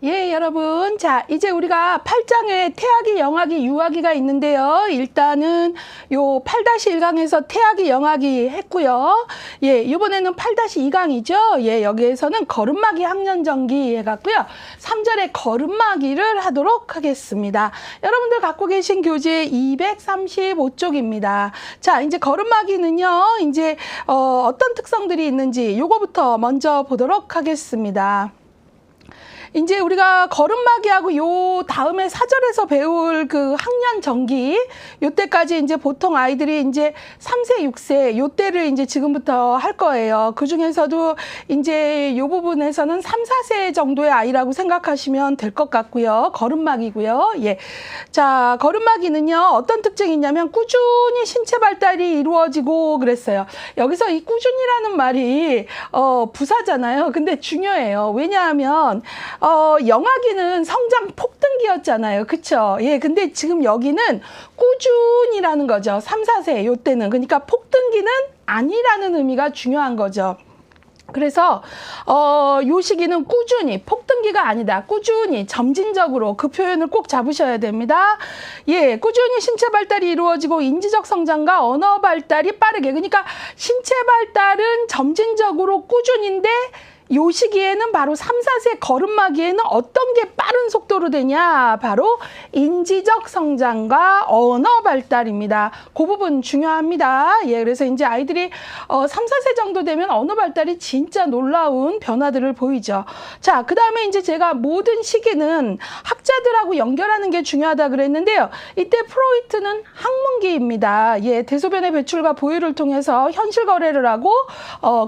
예, 여러분. 자, 이제 우리가 8장에 태아기, 영아기, 유아기가 있는데요. 일단은 요 8-1강에서 태아기, 영아기 했고요. 예, 이번에는 8-2강이죠. 예, 여기에서는 걸음마기 학년정기 해갖고요. 3절에 걸음마기를 하도록 하겠습니다. 여러분들 갖고 계신 교재 235쪽입니다. 자, 이제 걸음마기는요. 이제 어떤 특성들이 있는지 요거부터 먼저 보도록 하겠습니다. 이제 우리가 걸음마기하고 요 다음에 4절에서 배울 그 학년 정기 요때까지 이제 보통 아이들이 이제 3세, 6세 요때를 이제 지금부터 할 거예요. 그 중에서도 이제 요 부분에서는 3, 4세 정도의 아이라고 생각하시면 될 것 같고요. 걸음마기고요. 예. 자, 걸음마기는요. 어떤 특징이 있냐면 꾸준히 신체 발달이 이루어지고 그랬어요. 여기서 이 꾸준히라는 말이 부사잖아요. 근데 중요해요. 왜냐하면 영아기는 성장 폭등기였잖아요. 그쵸? 예, 근데 지금 여기는 꾸준히라는 거죠. 3, 4세, 요때는. 그러니까 폭등기는 아니라는 의미가 중요한 거죠. 그래서 요 시기는 꾸준히, 폭등기가 아니다. 꾸준히, 점진적으로 그 표현을 꼭 잡으셔야 됩니다. 예, 꾸준히 신체 발달이 이루어지고 인지적 성장과 언어 발달이 빠르게. 그러니까 신체 발달은 점진적으로 꾸준인데 요 시기에는 바로 3, 4세 걸음마기에는 어떤 게 빠른 속도로 되냐? 바로 인지적 성장과 언어 발달입니다. 그 부분 중요합니다. 예, 그래서 이제 아이들이 3, 4세 정도 되면 언어 발달이 진짜 놀라운 변화들을 보이죠. 자, 그 다음에 이제 제가 모든 시기는 학자들하고 연결하는 게 중요하다 그랬는데요. 이때 프로이트는 학문기입니다. 예, 대소변의 배출과 보유를 통해서 현실 거래를 하고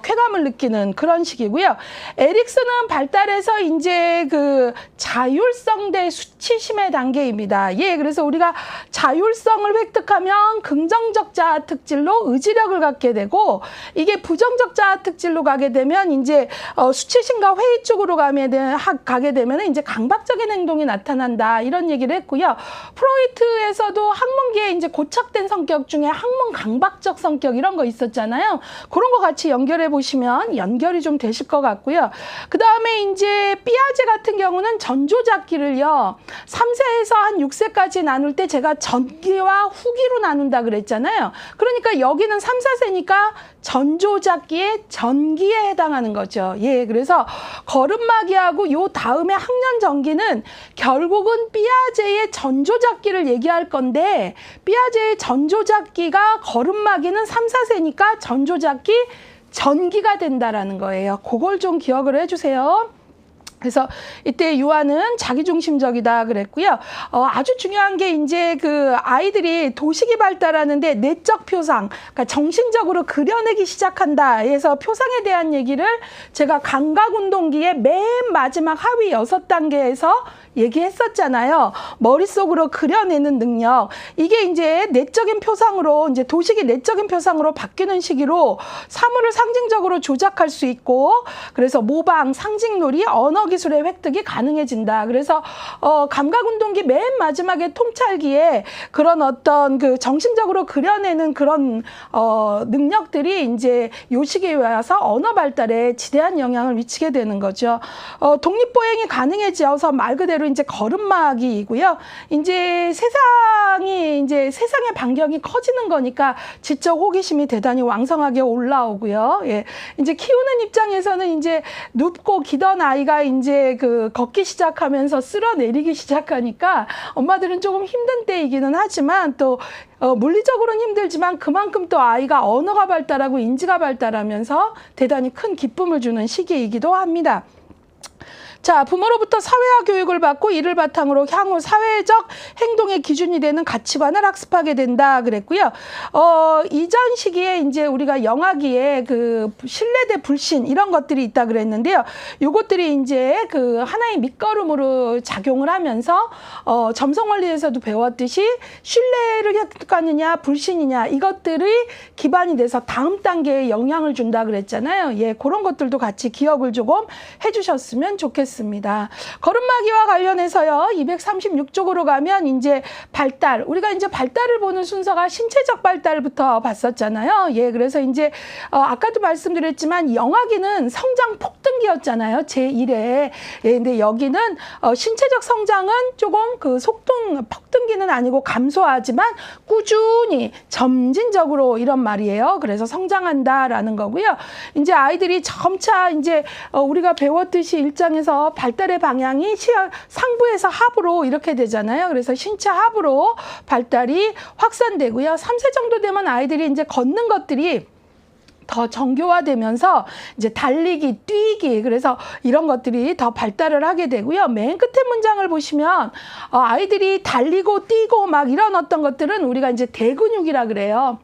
쾌감을 느끼는 그런 시기고요. 에릭슨은 발달해서 이제 그 자율성 대 수치심의 단계입니다. 예, 그래서 우리가 자율성을 획득하면 긍정적 자아 특질로 의지력을 갖게 되고 이게 부정적 자아 특질로 가게 되면 이제 수치심과 회의 쪽으로 가게 되면 이제 강박적인 행동이 나타난다 이런 얘기를 했고요. 프로이트에서도 학문기에 이제 고착된 성격 중에 학문 강박적 성격 이런 거 있었잖아요. 그런 거 같이 연결해 보시면 연결이 좀 되실 것 같고요. 그 다음에 이제 삐아제 같은 경우는 전조잡기를요 3세에서 한 6세까지 나눌 때 제가 전기와 후기로 나눈다 그랬잖아요. 그러니까 여기는 3, 4세니까 전조잡기의 전기에 해당하는 거죠. 예, 그래서 걸음마기하고 요 다음에 학년 정기는 결국은 삐아제의 전조잡기를 얘기할 건데 삐아제의 전조잡기가 걸음마기는 3, 4세니까 전조잡기 전기가 된다라는 거예요. 그걸 좀 기억을 해주세요. 그래서 이때 유아는 자기중심적이다 그랬고요. 아주 중요한 게 이제 그 아이들이 도식이 발달하는데 내적 표상, 그러니까 정신적으로 그려내기 시작한다 해서 표상에 대한 얘기를 제가 감각운동기의 맨 마지막 하위 6단계에서 얘기했었잖아요. 머릿속으로 그려내는 능력. 이게 이제 내적인 표상으로, 이제 도식이 내적인 표상으로 바뀌는 시기로 사물을 상징적으로 조작할 수 있고, 그래서 모방, 상징놀이, 언어 기술의 획득이 가능해진다. 그래서 감각운동기 맨 마지막에 통찰기에 그런 어떤 그 정신적으로 그려내는 그런 능력들이 이제 요 시기에 와서 언어 발달에 지대한 영향을 미치게 되는 거죠. 독립보행이 가능해져서 말 그대로 이제 걸음마기이고요. 이제 세상의 반경이 커지는 거니까 지적 호기심이 대단히 왕성하게 올라오고요. 예. 이제 키우는 입장에서는 이제 눕고 기던 아이가 이제 그 걷기 시작하면서 쓸어내리기 시작하니까 엄마들은 조금 힘든 때이기는 하지만 또 물리적으로는 힘들지만 그만큼 또 아이가 언어가 발달하고 인지가 발달하면서 대단히 큰 기쁨을 주는 시기이기도 합니다. 자, 부모로부터 사회화 교육을 받고 이를 바탕으로 향후 사회적 행동의 기준이 되는 가치관을 학습하게 된다 그랬고요. 이전 시기에 이제 우리가 영아기에 그 신뢰 대 불신 이런 것들이 있다 그랬는데요. 요것들이 이제 그 하나의 밑거름으로 작용을 하면서 점성 원리에서도 배웠듯이 신뢰를 획득하느냐 불신이냐 이것들이 기반이 돼서 다음 단계에 영향을 준다 그랬잖아요. 예, 그런 것들도 같이 기억을 조금 해주셨으면 좋겠습니다. 있습니다. 걸음마기와 관련해서요, 236쪽으로 가면 이제 발달, 우리가 이제 발달을 보는 순서가 신체적 발달부터 봤었잖아요. 예, 그래서 이제 아까도 말씀드렸지만 영아기는 성장 폭등기였잖아요. 제1회. 예, 근데 여기는 신체적 성장은 조금 그 폭등기는 아니고 감소하지만 꾸준히 점진적으로 이런 말이에요. 그래서 성장한다라는 거고요. 이제 아이들이 점차 이제 우리가 배웠듯이 1장에서 발달의 방향이 상부에서 하부로 이렇게 되잖아요. 그래서 신체 하부로 발달이 확산되고요. 3세 정도 되면 아이들이 이제 걷는 것들이 더 정교화되면서 이제 달리기, 뛰기, 그래서 이런 것들이 더 발달을 하게 되고요. 맨 끝에 문장을 보시면 아이들이 달리고 뛰고 막 이런 어떤 것들은 우리가 이제 대근육이라 그래요.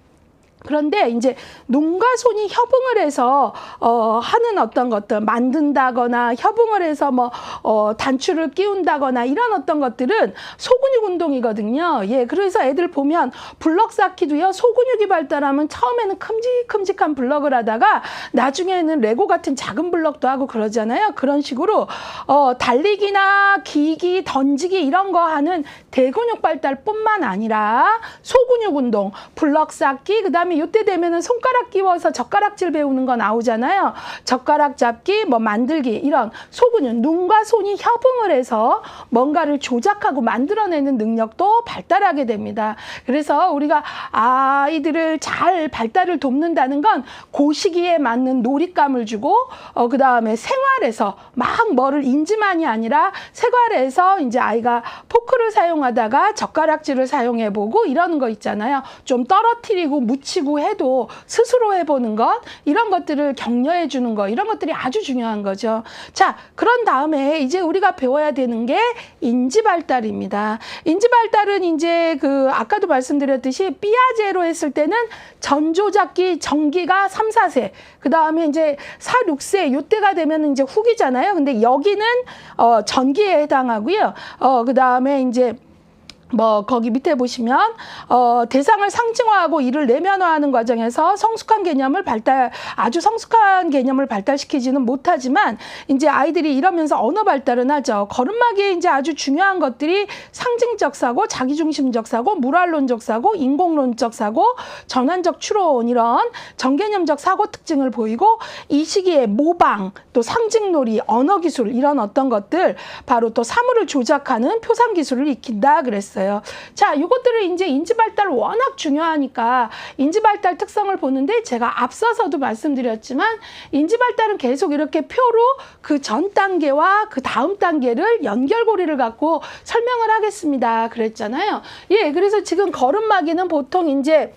그런데 이제 눈과 손이 협응을 해서 하는 어떤 것들, 만든다거나 협응을 해서 뭐 단추를 끼운다거나 이런 어떤 것들은 소근육 운동이거든요. 예, 그래서 애들 보면 블럭 쌓기도요, 소근육이 발달하면 처음에는 큼직큼직한 블럭을 하다가 나중에는 레고 같은 작은 블럭도 하고 그러잖아요. 그런 식으로 달리기나 기기, 던지기 이런 거 하는 대근육 발달뿐만 아니라 소근육 운동, 블럭 쌓기, 그다음에 이때 되면은 손가락 끼워서 젓가락질 배우는 거 나오잖아요. 젓가락 잡기, 뭐 만들기 이런 소근육, 눈과 손이 협응을 해서 뭔가를 조작하고 만들어내는 능력도 발달하게 됩니다. 그래서 우리가 아이들을 잘 발달을 돕는다는 건 그 시기에 맞는 놀잇감을 주고 그 다음에 생활에서 막 뭐를 인지만이 아니라 생활에서 이제 아이가 포크를 사용하다가 젓가락질을 사용해보고 이러는 거 있잖아요. 좀 떨어뜨리고 묻히고 해도 스스로 해보는 것, 이런 것들을 격려해 주는 거, 이런 것들이 아주 중요한 거죠. 자, 그런 다음에 이제 우리가 배워야 되는 게 인지발달입니다. 인지발달은 이제 아까도 말씀드렸듯이 삐아제로 했을 때는 전조잡기 전기가 3, 4세, 그 다음에 이제 4, 6세 요때가 되면 이제 후기잖아요. 근데 여기는 전기에 해당하고요. 그 다음에 이제 뭐 거기 밑에 보시면 대상을 상징화하고 이를 내면화하는 과정에서 아주 성숙한 개념을 발달시키지는 못하지만 이제 아이들이 이러면서 언어 발달은 하죠. 걸음마기에 이제 아주 중요한 것들이 상징적 사고, 자기중심적 사고, 물활론적 사고, 인공론적 사고, 전환적 추론 이런 전개념적 사고 특징을 보이고, 이 시기에 모방, 또 상징놀이, 언어기술 이런 어떤 것들, 바로 또 사물을 조작하는 표상기술을 익힌다 그랬어요. 자, 이것들을 이제 인지발달 워낙 중요하니까 인지발달 특성을 보는데, 제가 앞서서도 말씀드렸지만 인지발달은 계속 이렇게 표로 그 전 단계와 그 다음 단계를 연결고리를 갖고 설명을 하겠습니다 그랬잖아요. 예, 그래서 지금 걸음마기는 보통 이제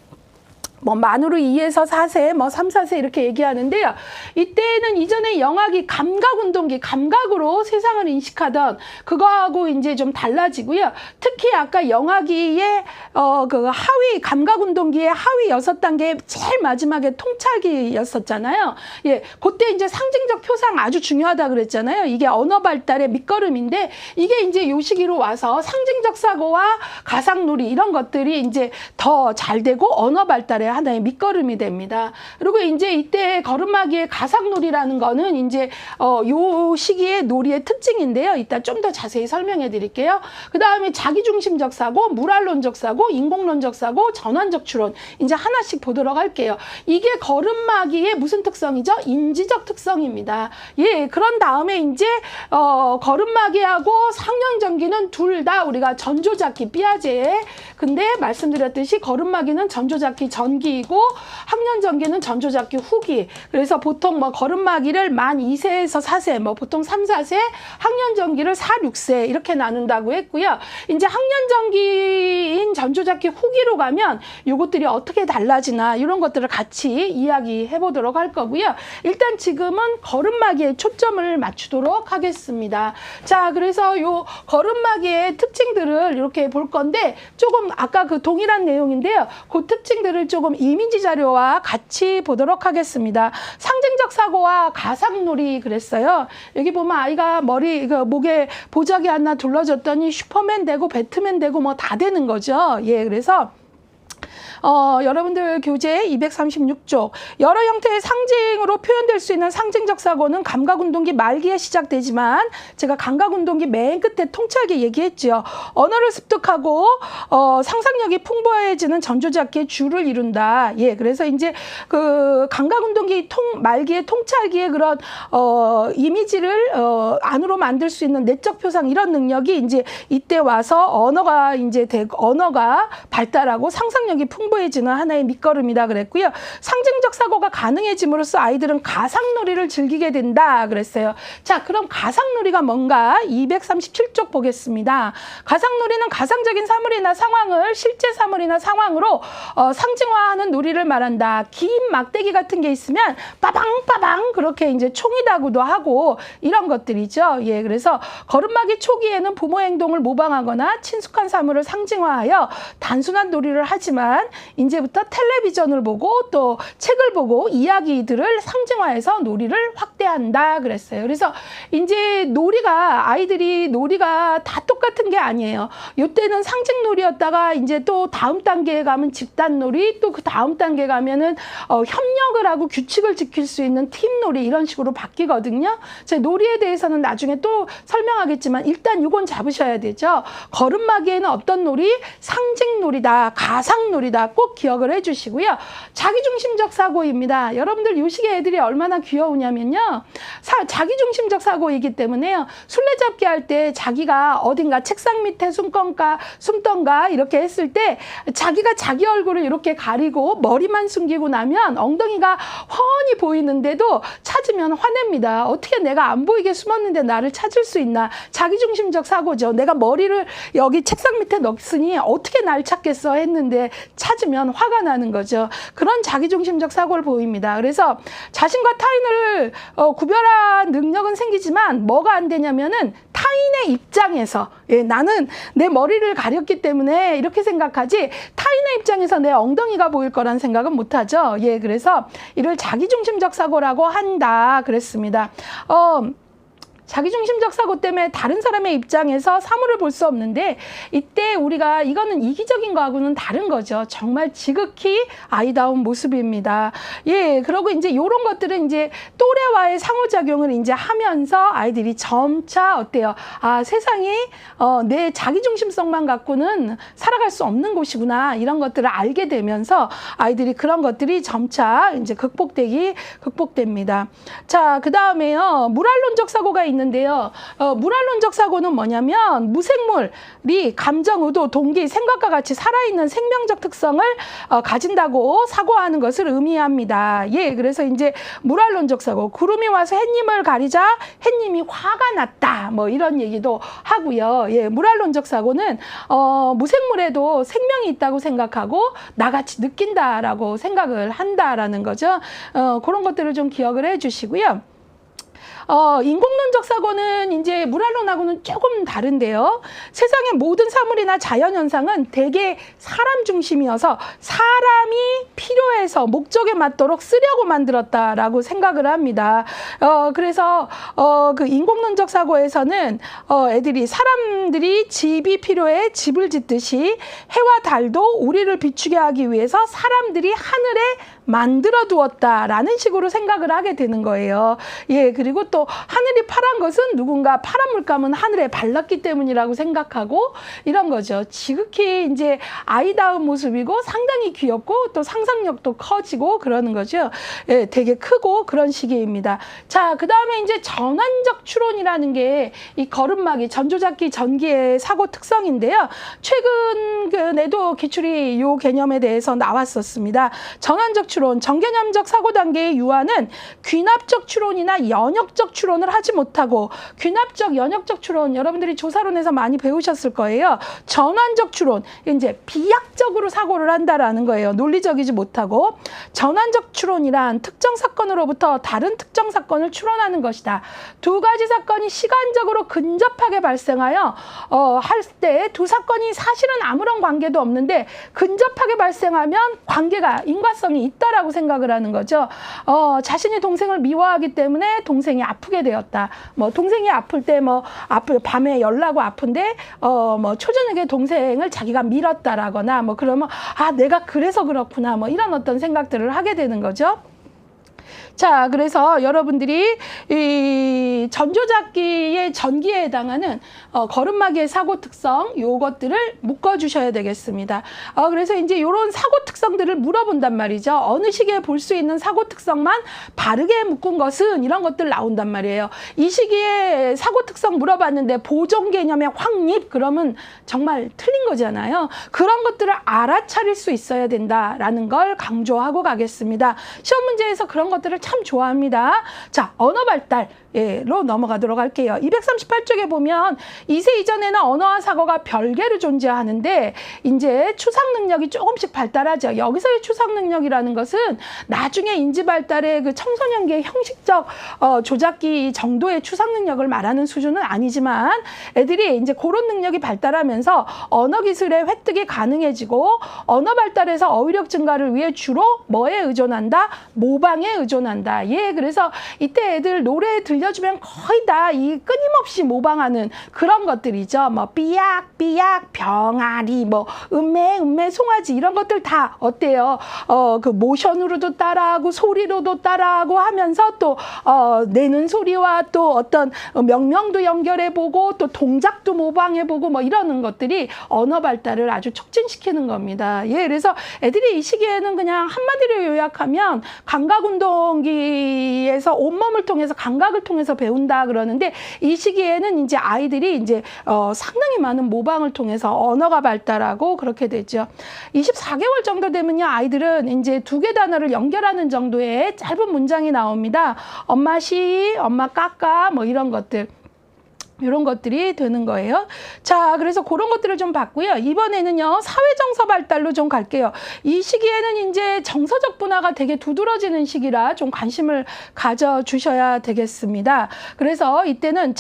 뭐 만으로 2에서 4세, 뭐 3, 4세 이렇게 얘기하는데요. 이때는 이전에 영악이 감각운동기, 감각으로 세상을 인식하던 그거하고 이제 좀 달라지고요. 특히 아까 영악기의 그 하위 감각운동기의 하위 6단계 제일 마지막에 통찰기였었잖아요. 예, 그때 이제 상징적 표상 아주 중요하다 그랬잖아요. 이게 언어 발달의 밑거름인데, 이게 이제 요 시기로 와서 상징적 사고와 가상놀이 이런 것들이 이제 더 잘 되고 언어 발달에 하나의 밑거름이 됩니다. 그리고 이제 이때 걸음마기의 가상놀이라는 거는 이제 요 시기의 놀이의 특징인데요. 이따 좀 더 자세히 설명해 드릴게요. 그 다음에 자기중심적 사고, 물활론적 사고, 인공론적 사고, 전환적 추론, 이제 하나씩 보도록 할게요. 이게 걸음마기의 무슨 특성이죠? 인지적 특성입니다. 예, 그런 다음에 이제 걸음마기하고 상년전기는 둘 다 우리가 전조잡기 삐아제에, 근데 말씀드렸듯이 걸음마기는 전조잡기 전기이고 학년전기는 전조잡기 후기. 그래서 보통 뭐 걸음마기를 만 2세에서 4세, 뭐 보통 3, 4세, 학년전기를 4, 6세 이렇게 나눈다고 했고요. 이제 학년전기인 전조잡기 후기로 가면 요것들이 어떻게 달라지나 이런 것들을 같이 이야기해 보도록 할 거고요. 일단 지금은 걸음마기에 초점을 맞추도록 하겠습니다. 자, 그래서 요 걸음마기의 특징들을 이렇게 볼 건데, 조금 아까 그 동일한 내용인데요. 그 특징들을 조금 이미지 자료와 같이 보도록 하겠습니다. 상징적 사고와 가상놀이 그랬어요. 여기 보면 아이가 목에 보자기 하나 둘러줬더니 슈퍼맨 되고 배트맨 되고 뭐 다 되는 거죠. 예, 그래서 여러분들 교재 236쪽 여러 형태의 상징으로 표현될 수 있는 상징적 사고는 감각운동기 말기에 시작되지만 제가 감각운동기 맨 끝에 통찰기 얘기했죠. 언어를 습득하고 상상력이 풍부해지는 전조작기의 주를 이룬다. 예, 그래서 이제 그 감각운동기 말기의 통찰기의 그런 이미지를 안으로 만들 수 있는 내적 표상 이런 능력이 이제 이때 와서 언어가 발달하고 상상력이 풍부해지는 하나의 밑거름이다 그랬고요. 상징적 사고가 가능해짐으로써 아이들은 가상놀이를 즐기게 된다 그랬어요. 자, 그럼 가상놀이가 뭔가 237쪽 보겠습니다. 가상놀이는 가상적인 사물이나 상황을 실제 사물이나 상황으로 상징화하는 놀이를 말한다. 긴 막대기 같은 게 있으면 빠방빠방 그렇게 이제 총이다구도 하고 이런 것들이죠. 예, 그래서 걸음마기 초기에는 부모 행동을 모방하거나 친숙한 사물을 상징화하여 단순한 놀이를 하지만 이제부터 텔레비전을 보고 또 책을 보고 이야기들을 상징화해서 놀이를 확대한다 그랬어요. 그래서 이제 아이들이 놀이가 다 똑같은 게 아니에요. 이때는 상징 놀이였다가 이제 또 다음 단계에 가면 집단 놀이, 또 그 다음 단계에 가면은 협력을 하고 규칙을 지킬 수 있는 팀 놀이 이런 식으로 바뀌거든요. 제 놀이에 대해서는 나중에 또 설명하겠지만 일단 이건 잡으셔야 되죠. 걸음마기에는 어떤 놀이? 상징 놀이다, 가상 놀이다. 꼭 기억을 해주시고요. 자기중심적 사고입니다. 여러분들 요 시기에 애들이 얼마나 귀여우냐면요. 자기중심적 사고이기 때문에요. 술래잡기 할 때 자기가 어딘가 책상 밑에 숨던가 이렇게 했을 때 자기가 자기 얼굴을 이렇게 가리고 머리만 숨기고 나면 엉덩이가 훤히 보이는데도 찾으면 화냅니다. 어떻게 내가 안 보이게 숨었는데 나를 찾을 수 있나? 자기중심적 사고죠. 내가 머리를 여기 책상 밑에 넣었으니 어떻게 날 찾겠어 했는데 찾으면 화가 나는 거죠. 그런 자기중심적 사고를 보입니다. 그래서 자신과 타인을 구별한 능력은 생기지만 뭐가 안 되냐면은 타인의 입장에서 나는 내 머리를 가렸기 때문에 이렇게 생각하지 타인의 입장에서 내 엉덩이가 보일 거란 생각은 못하죠. 예, 그래서 이를 자기중심적 사고라고 한다 그랬습니다. 자기중심적 사고 때문에 다른 사람의 입장에서 사물을 볼 수 없는데 이때 우리가 이거는 이기적인 거하고는 다른 거죠. 정말 지극히 아이다운 모습입니다. 예, 그러고 이제 이런 것들은 이제 또래와의 상호작용을 이제 하면서 아이들이 점차 어때요? 아, 세상이 내 자기중심성만 갖고는 살아갈 수 없는 곳이구나. 이런 것들을 알게 되면서 아이들이 그런 것들이 점차 이제 극복됩니다. 자, 그 다음에요. 물활론적 사고가 있는데요. 물활론적 사고는 뭐냐면 무생물이 감정, 의도, 동기, 생각과 같이 살아있는 생명적 특성을 가진다고 사고하는 것을 의미합니다. 예, 그래서 이제 물활론적 사고, 구름이 와서 햇님을 가리자 햇님이 화가 났다. 뭐 이런 얘기도 하고요. 예, 물활론적 사고는 무생물에도 생명이 있다고 생각하고 나같이 느낀다라고 생각을 한다라는 거죠. 그런 것들을 좀 기억을 해주시고요. 인공론적 사고는 이제 물활론하고는 조금 다른데요. 세상의 모든 사물이나 자연현상은 대개 사람 중심이어서 사람이 필요해서 목적에 맞도록 쓰려고 만들었다라고 생각을 합니다. 그래서 그 인공론적 사고에서는 사람들이 집이 필요해 집을 짓듯이 해와 달도 우리를 비추게 하기 위해서 사람들이 하늘에 만들어 두었다라는 식으로 생각을 하게 되는 거예요. 예, 그리고 또 하늘이 파란 것은 누군가 파란 물감은 하늘에 발랐기 때문이라고 생각하고 이런 거죠. 지극히 이제 아이다운 모습이고 상당히 귀엽고 또 상상력도 커지고 그러는 거죠. 예, 되게 크고 그런 시기입니다. 자, 그 다음에 이제 전환적 추론이라는 게 이 걸음마기, 전조작기 전기의 사고 특성인데요. 최근에도 기출이 이 개념에 대해서 나왔었습니다. 전환적 추론, 정개념적 사고 단계의 유아는 귀납적 추론이나 연역적 추론을 하지 못하고, 귀납적, 연역적 추론 여러분들이 조사론에서 많이 배우셨을 거예요. 전환적 추론, 이제 비약적으로 사고를 한다라는 거예요. 논리적이지 못하고. 전환적 추론이란 특정 사건으로부터 다른 특정 사건을 추론하는 것이다. 두 가지 사건이 시간적으로 근접하게 발생하여 할 때 두 사건이 사실은 아무런 관계도 없는데 근접하게 발생하면 관계가 인과성이 있다 없다라고 생각을 하는 거죠. 자신이 동생을 미워하기 때문에 동생이 아프게 되었다. 뭐 동생이 아플 때 뭐 밤에 열나고 아픈데 뭐 초저녁에 동생을 자기가 밀었다라거나 뭐 그러면 아 내가 그래서 그렇구나 뭐 이런 어떤 생각들을 하게 되는 거죠. 자, 그래서 여러분들이 이 전조잡기의 전기에 해당하는 걸음마기의 사고 특성 요것들을 묶어주셔야 되겠습니다. 그래서 이제 이런 사고 특성들을 물어본단 말이죠. 어느 시기에 볼 수 있는 사고 특성만 바르게 묶은 것은 이런 것들 나온단 말이에요. 이 시기에 사고 특성 물어봤는데 보존 개념의 확립 그러면 정말 틀린 거잖아요. 그런 것들을 알아차릴 수 있어야 된다라는 걸 강조하고 가겠습니다. 시험 문제에서 그런 것들을 참 좋아합니다. 자, 언어 발달로 넘어가도록 할게요. 238쪽에 보면 2세 이전에는 언어와 사고가 별개로 존재하는데 이제 추상 능력이 조금씩 발달하죠. 여기서의 추상 능력이라는 것은 나중에 인지 발달의 그 청소년기의 형식적 조작기 정도의 추상 능력을 말하는 수준은 아니지만 애들이 이제 그런 능력이 발달하면서 언어 기술의 획득이 가능해지고 언어 발달에서 어휘력 증가를 위해 주로 뭐에 의존한다? 모방에 의존한다. 예, 그래서 이때 애들 노래 들려주면 거의 다 이 끊임없이 모방하는 그런 것들이죠. 뭐 삐약 병아리 뭐 음매 송아지 이런 것들 다 어때요? 그 모션으로도 따라하고 소리로도 따라하고 하면서 또 내는 소리와 또 어떤 명령도 연결해보고 또 동작도 모방해보고 뭐 이러는 것들이 언어 발달을 아주 촉진시키는 겁니다. 예, 그래서 애들이 이 시기에는 그냥 한마디로 요약하면 감각운동기에서 온몸을 통해서 감각을 통해서 배운다 그러는데 이 시기에는 이제 아이들이 이제 상당히 많은 모방을 통해서 언어가 발달하고 그렇게 되죠. 24개월 정도 되면요 아이들은 이제 2개 단어를 연결하는 정도의 짧은 문장이 나옵니다. 엄마 시, 엄마 까까 뭐 이런 것들. 이런 것들이 되는 거예요. 자, 그래서 그런 것들을 좀 봤고요. 이번에는요, 사회정서 발달로 좀 갈게요. 이 시기에는 이제 정서적 분화가 되게 두드러지는 시기라 좀 관심을 가져주셔야 되겠습니다. 그래서 이때는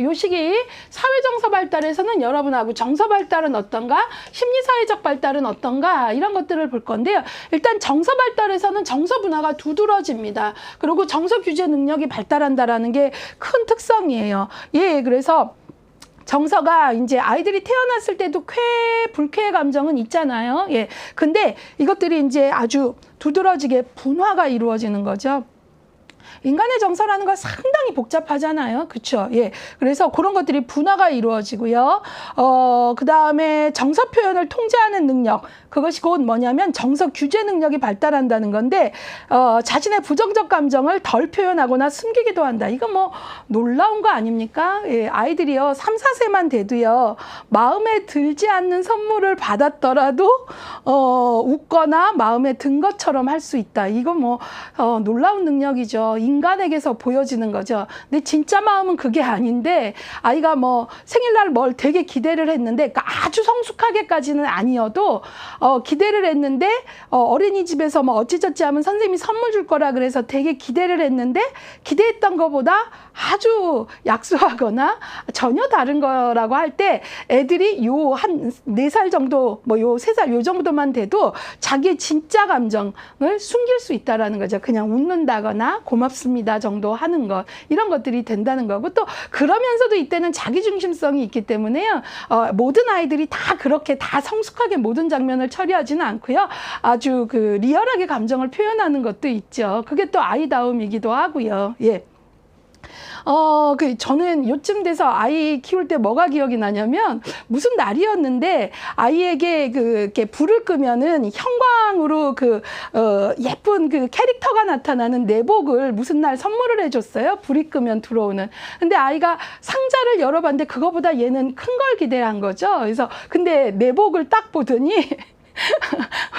요 시기 사회정서 발달에서는 여러분하고 정서 발달은 어떤가? 심리사회적 발달은 어떤가? 이런 것들을 볼 건데요. 일단 정서 발달에서는 정서 분화가 두드러집니다. 그리고 정서 규제 능력이 발달한다라는 게 큰 특성이에요. 예. 그래서 정서가 이제 아이들이 태어났을 때도 쾌, 불쾌의 감정은 있잖아요. 예. 근데 이것들이 이제 아주 두드러지게 분화가 이루어지는 거죠. 인간의 정서라는 건 상당히 복잡하잖아요. 그렇죠? 예. 그래서 그런 것들이 분화가 이루어지고요. 그다음에 정서 표현을 통제하는 능력. 그것이 곧 뭐냐면 정서 규제 능력이 발달한다는 건데 자신의 부정적 감정을 덜 표현하거나 숨기기도 한다. 이거 뭐 놀라운 거 아닙니까? 예, 아이들이요. 3, 4세만 돼도요. 마음에 들지 않는 선물을 받았더라도 웃거나 마음에 든 것처럼 할 수 있다. 이거 뭐 놀라운 능력이죠. 인간에게서 보여지는 거죠. 근데 진짜 마음은 그게 아닌데 아이가 뭐 생일날 뭘 되게 기대를 했는데 그러니까 아주 성숙하게까지는 아니어도 기대를 했는데 어린이집에서 뭐 어찌저찌 하면 선생님이 선물 줄 거라 그래서 되게 기대를 했는데 기대했던 것보다 아주 약소하거나 전혀 다른 거라고 할 때 애들이 요 한 4살 정도 뭐 요 3살 요 정도만 돼도 자기의 진짜 감정을 숨길 수 있다라는 거죠. 그냥 웃는다거나 고맙습니다 정도 하는 것 이런 것들이 된다는 거고 또 그러면서도 이때는 자기중심성이 있기 때문에요. 모든 아이들이 다 그렇게 다 성숙하게 모든 장면을 처리하지는 않고요. 아주 그 리얼하게 감정을 표현하는 것도 있죠. 그게 또 아이다움이기도 하고요. 예. 저는 요쯤 돼서 아이 키울 때 뭐가 기억이 나냐면 무슨 날이었는데 아이에게 이렇게 불을 끄면은 형광으로 예쁜 그 캐릭터가 나타나는 내복을 무슨 날 선물을 해줬어요. 불이 끄면 들어오는. 근데 아이가 상자를 열어봤는데 그거보다 얘는 큰 걸 기대한 거죠. 그래서 근데 내복을 딱 보더니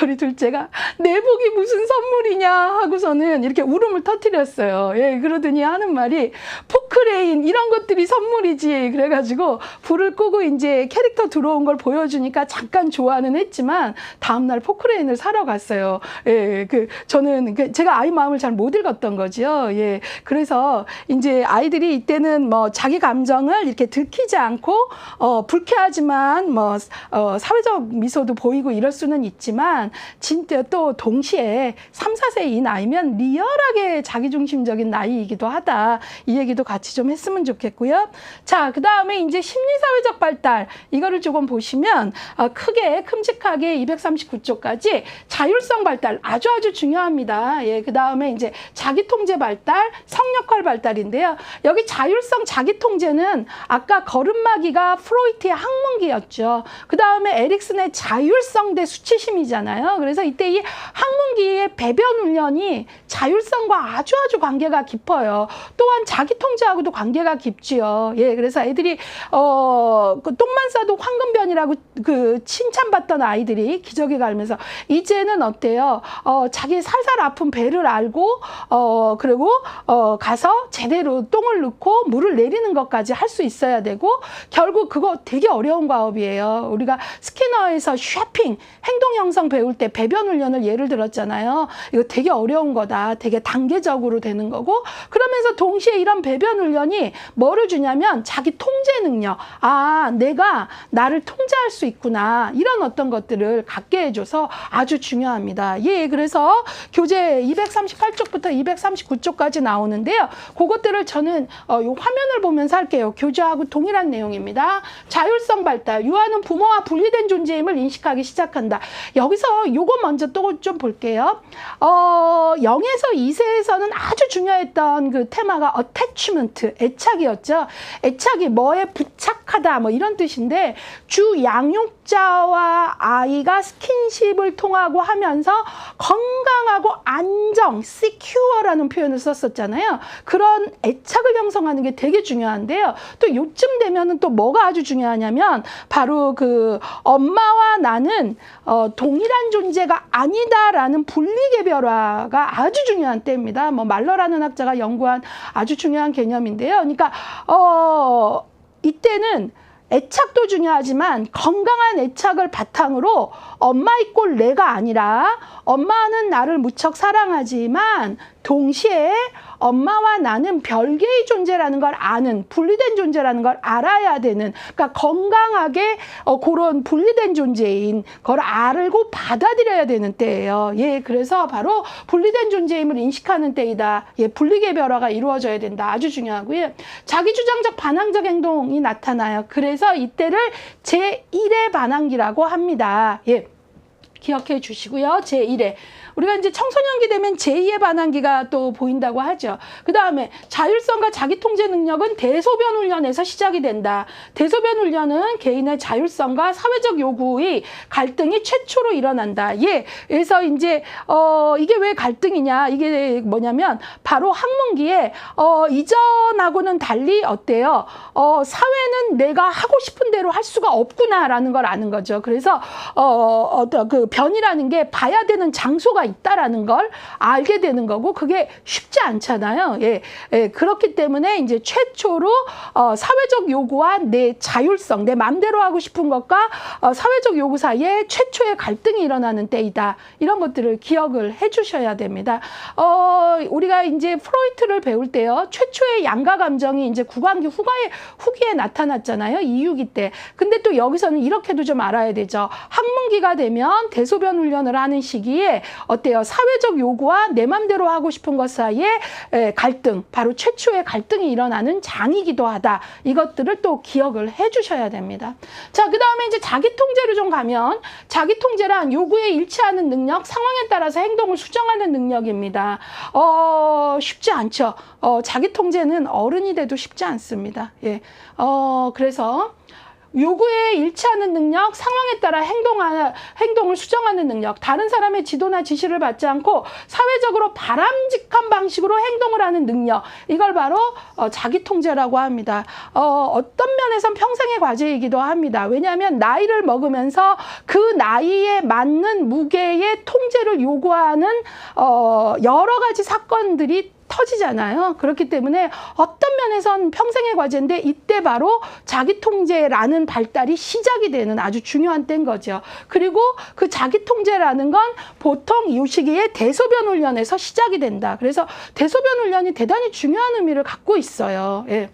우리 둘째가 내복이 무슨 선물이냐 하고서는 이렇게 울음을 터뜨렸어요. 예, 그러더니 하는 말이 포크레인 이런 것들이 선물이지. 그래가지고 불을 끄고 이제 캐릭터 들어온 걸 보여주니까 잠깐 좋아는 했지만 다음날 포크레인을 사러 갔어요. 예, 저는 제가 아이 마음을 잘 못 읽었던 거죠. 예, 그래서 이제 아이들이 이때는 뭐 자기 감정을 이렇게 들키지 않고 불쾌하지만 뭐 사회적 미소도 보이고 이럴 수 수는 있지만 진짜 또 동시에 3, 4세 이 나이면 리얼하게 자기중심적인 나이이기도 하다. 이 얘기도 같이 좀 했으면 좋겠고요. 자, 그 다음에 이제 심리사회적 발달 이거를 조금 보시면 크게 큼직하게 239쪽까지 자율성 발달 아주 중요합니다. 예, 그 다음에 이제 자기통제 발달, 성역할 발달인데요. 여기 자율성 자기통제는 아까 걸음마기가 프로이트의 학문기였죠. 그 다음에 에릭슨의 자율성 대 수치심이잖아요. 그래서 이때 이 학문기의 배변 훈련이 자율성과 아주 관계가 깊어요. 또한 자기통제하고도 관계가 깊지요. 예, 그래서 애들이 그 똥만 싸도 황금변이라고 그 칭찬받던 아이들이 기저귀 갈면서 이제는 어때요? 자기 살살 아픈 배를 알고 그리고 가서 제대로 똥을 넣고 물을 내리는 것까지 할 수 있어야 되고 결국 그거 되게 어려운 과업이에요. 우리가 스키너에서 쉐핑 행동 형성 배울 때 배변 훈련을 예를 들었잖아요. 이거 되게 어려운 거다. 되게 단계적으로 되는 거고 그러면서 동시에 이런 배변 훈련이 뭐를 주냐면 자기 통제 능력. 아, 내가 나를 통제할 수 있구나. 이런 어떤 것들을 갖게 해줘서 아주 중요합니다. 예, 그래서 교재 238쪽부터 239쪽까지 나오는데요. 그것들을 저는 요 화면을 보면서 할게요. 교재하고 동일한 내용입니다. 자율성 발달, 유아는 부모와 분리된 존재임을 인식하기 시작한다. 여기서 요거 먼저 또 좀 볼게요. 0에서 2세에서는 아주 중요했던 그 테마가 attachment, 애착이었죠. 애착이 뭐에 부착하다 뭐 이런 뜻인데 주 양육자와 아이가 스킨십을 통하고 하면서 건강하고 안정, secure라는 표현을 썼었잖아요. 그런 애착을 형성하는 게 되게 중요한데요. 또 요쯤 되면은 또 뭐가 아주 중요하냐면 바로 그 엄마와 나는 동일한 존재가 아니다라는 분리개별화가 아주 중요한 때입니다. 뭐 말러라는 학자가 연구한 아주 중요한 개념인데요. 그러니까 이때는 애착도 중요하지만 건강한 애착을 바탕으로 엄마 있고 내가 아니라 엄마는 나를 무척 사랑하지만 동시에 엄마와 나는 별개의 존재라는 걸 아는 분리된 존재라는 걸 알아야 되는 그러니까 건강하게 그런 분리된 존재인 걸 알고 받아들여야 되는 때예요. 예, 그래서 바로 분리된 존재임을 인식하는 때이다. 예, 분리개별화가 이루어져야 된다. 아주 중요하고요. 자기주장적 반항적 행동이 나타나요. 그래서 이때를 제1의 반항기라고 합니다. 예. 기억해 주시고요. 제1회. 우리가 이제 청소년기 되면 제2의 반항기가 또 보인다고 하죠. 그 다음에 자율성과 자기통제 능력은 대소변 훈련에서 시작이 된다. 대소변 훈련은 개인의 자율성과 사회적 요구의 갈등이 최초로 일어난다. 예. 그래서 이제 이게 왜 갈등이냐? 이게 뭐냐면 바로 학문기에 이전하고는 달리 어때요? 사회는 내가 하고 싶은 대로 할 수가 없구나라는 걸 아는 거죠. 그래서 그 변이라는 게 봐야 되는 장소가 있다라는 걸 알게 되는 거고 그게 쉽지 않잖아요. 예, 예, 그렇기 때문에 이제 최초로 사회적 요구와 내 자율성, 내 마음대로 하고 싶은 것과 사회적 요구 사이에 최초의 갈등이 일어나는 때이다. 이런 것들을 기억을 해주셔야 됩니다. 우리가 이제 프로이트를 배울 때요, 최초의 양가 감정이 이제 구강기 후기에 나타났잖아요. 이유기 때. 근데 또 여기서는 이렇게도 좀 알아야 되죠. 학문기가 되면 대소변 훈련을 하는 시기에 어때요? 사회적 요구와 내 맘대로 하고 싶은 것 사이에 갈등, 바로 최초의 갈등이 일어나는 장이기도 하다. 이것들을 또 기억을 해주셔야 됩니다. 자, 그 다음에 이제 자기통제로 좀 가면 자기통제란 요구에 일치하는 능력, 상황에 따라서 행동을 수정하는 능력입니다. 쉽지 않죠. 자기통제는 어른이 돼도 쉽지 않습니다. 예. 그래서 요구에 일치하는 능력, 상황에 따라 행동을 수정하는 능력, 다른 사람의 지도나 지시를 받지 않고 사회적으로 바람직한 방식으로 행동을 하는 능력, 이걸 바로 자기통제라고 합니다. 어떤 면에선 평생의 과제이기도 합니다. 왜냐하면 나이를 먹으면서 그 나이에 맞는 무게의 통제를 요구하는 여러 가지 사건들이 터지잖아요. 그렇기 때문에 어떤 면에선 평생의 과제인데 이때 바로 자기통제라는 발달이 시작이 되는 아주 중요한 때인 거죠. 그리고 그 자기통제라는 건 보통 이 시기에 대소변 훈련에서 시작이 된다. 그래서 대소변 훈련이 대단히 중요한 의미를 갖고 있어요. 예.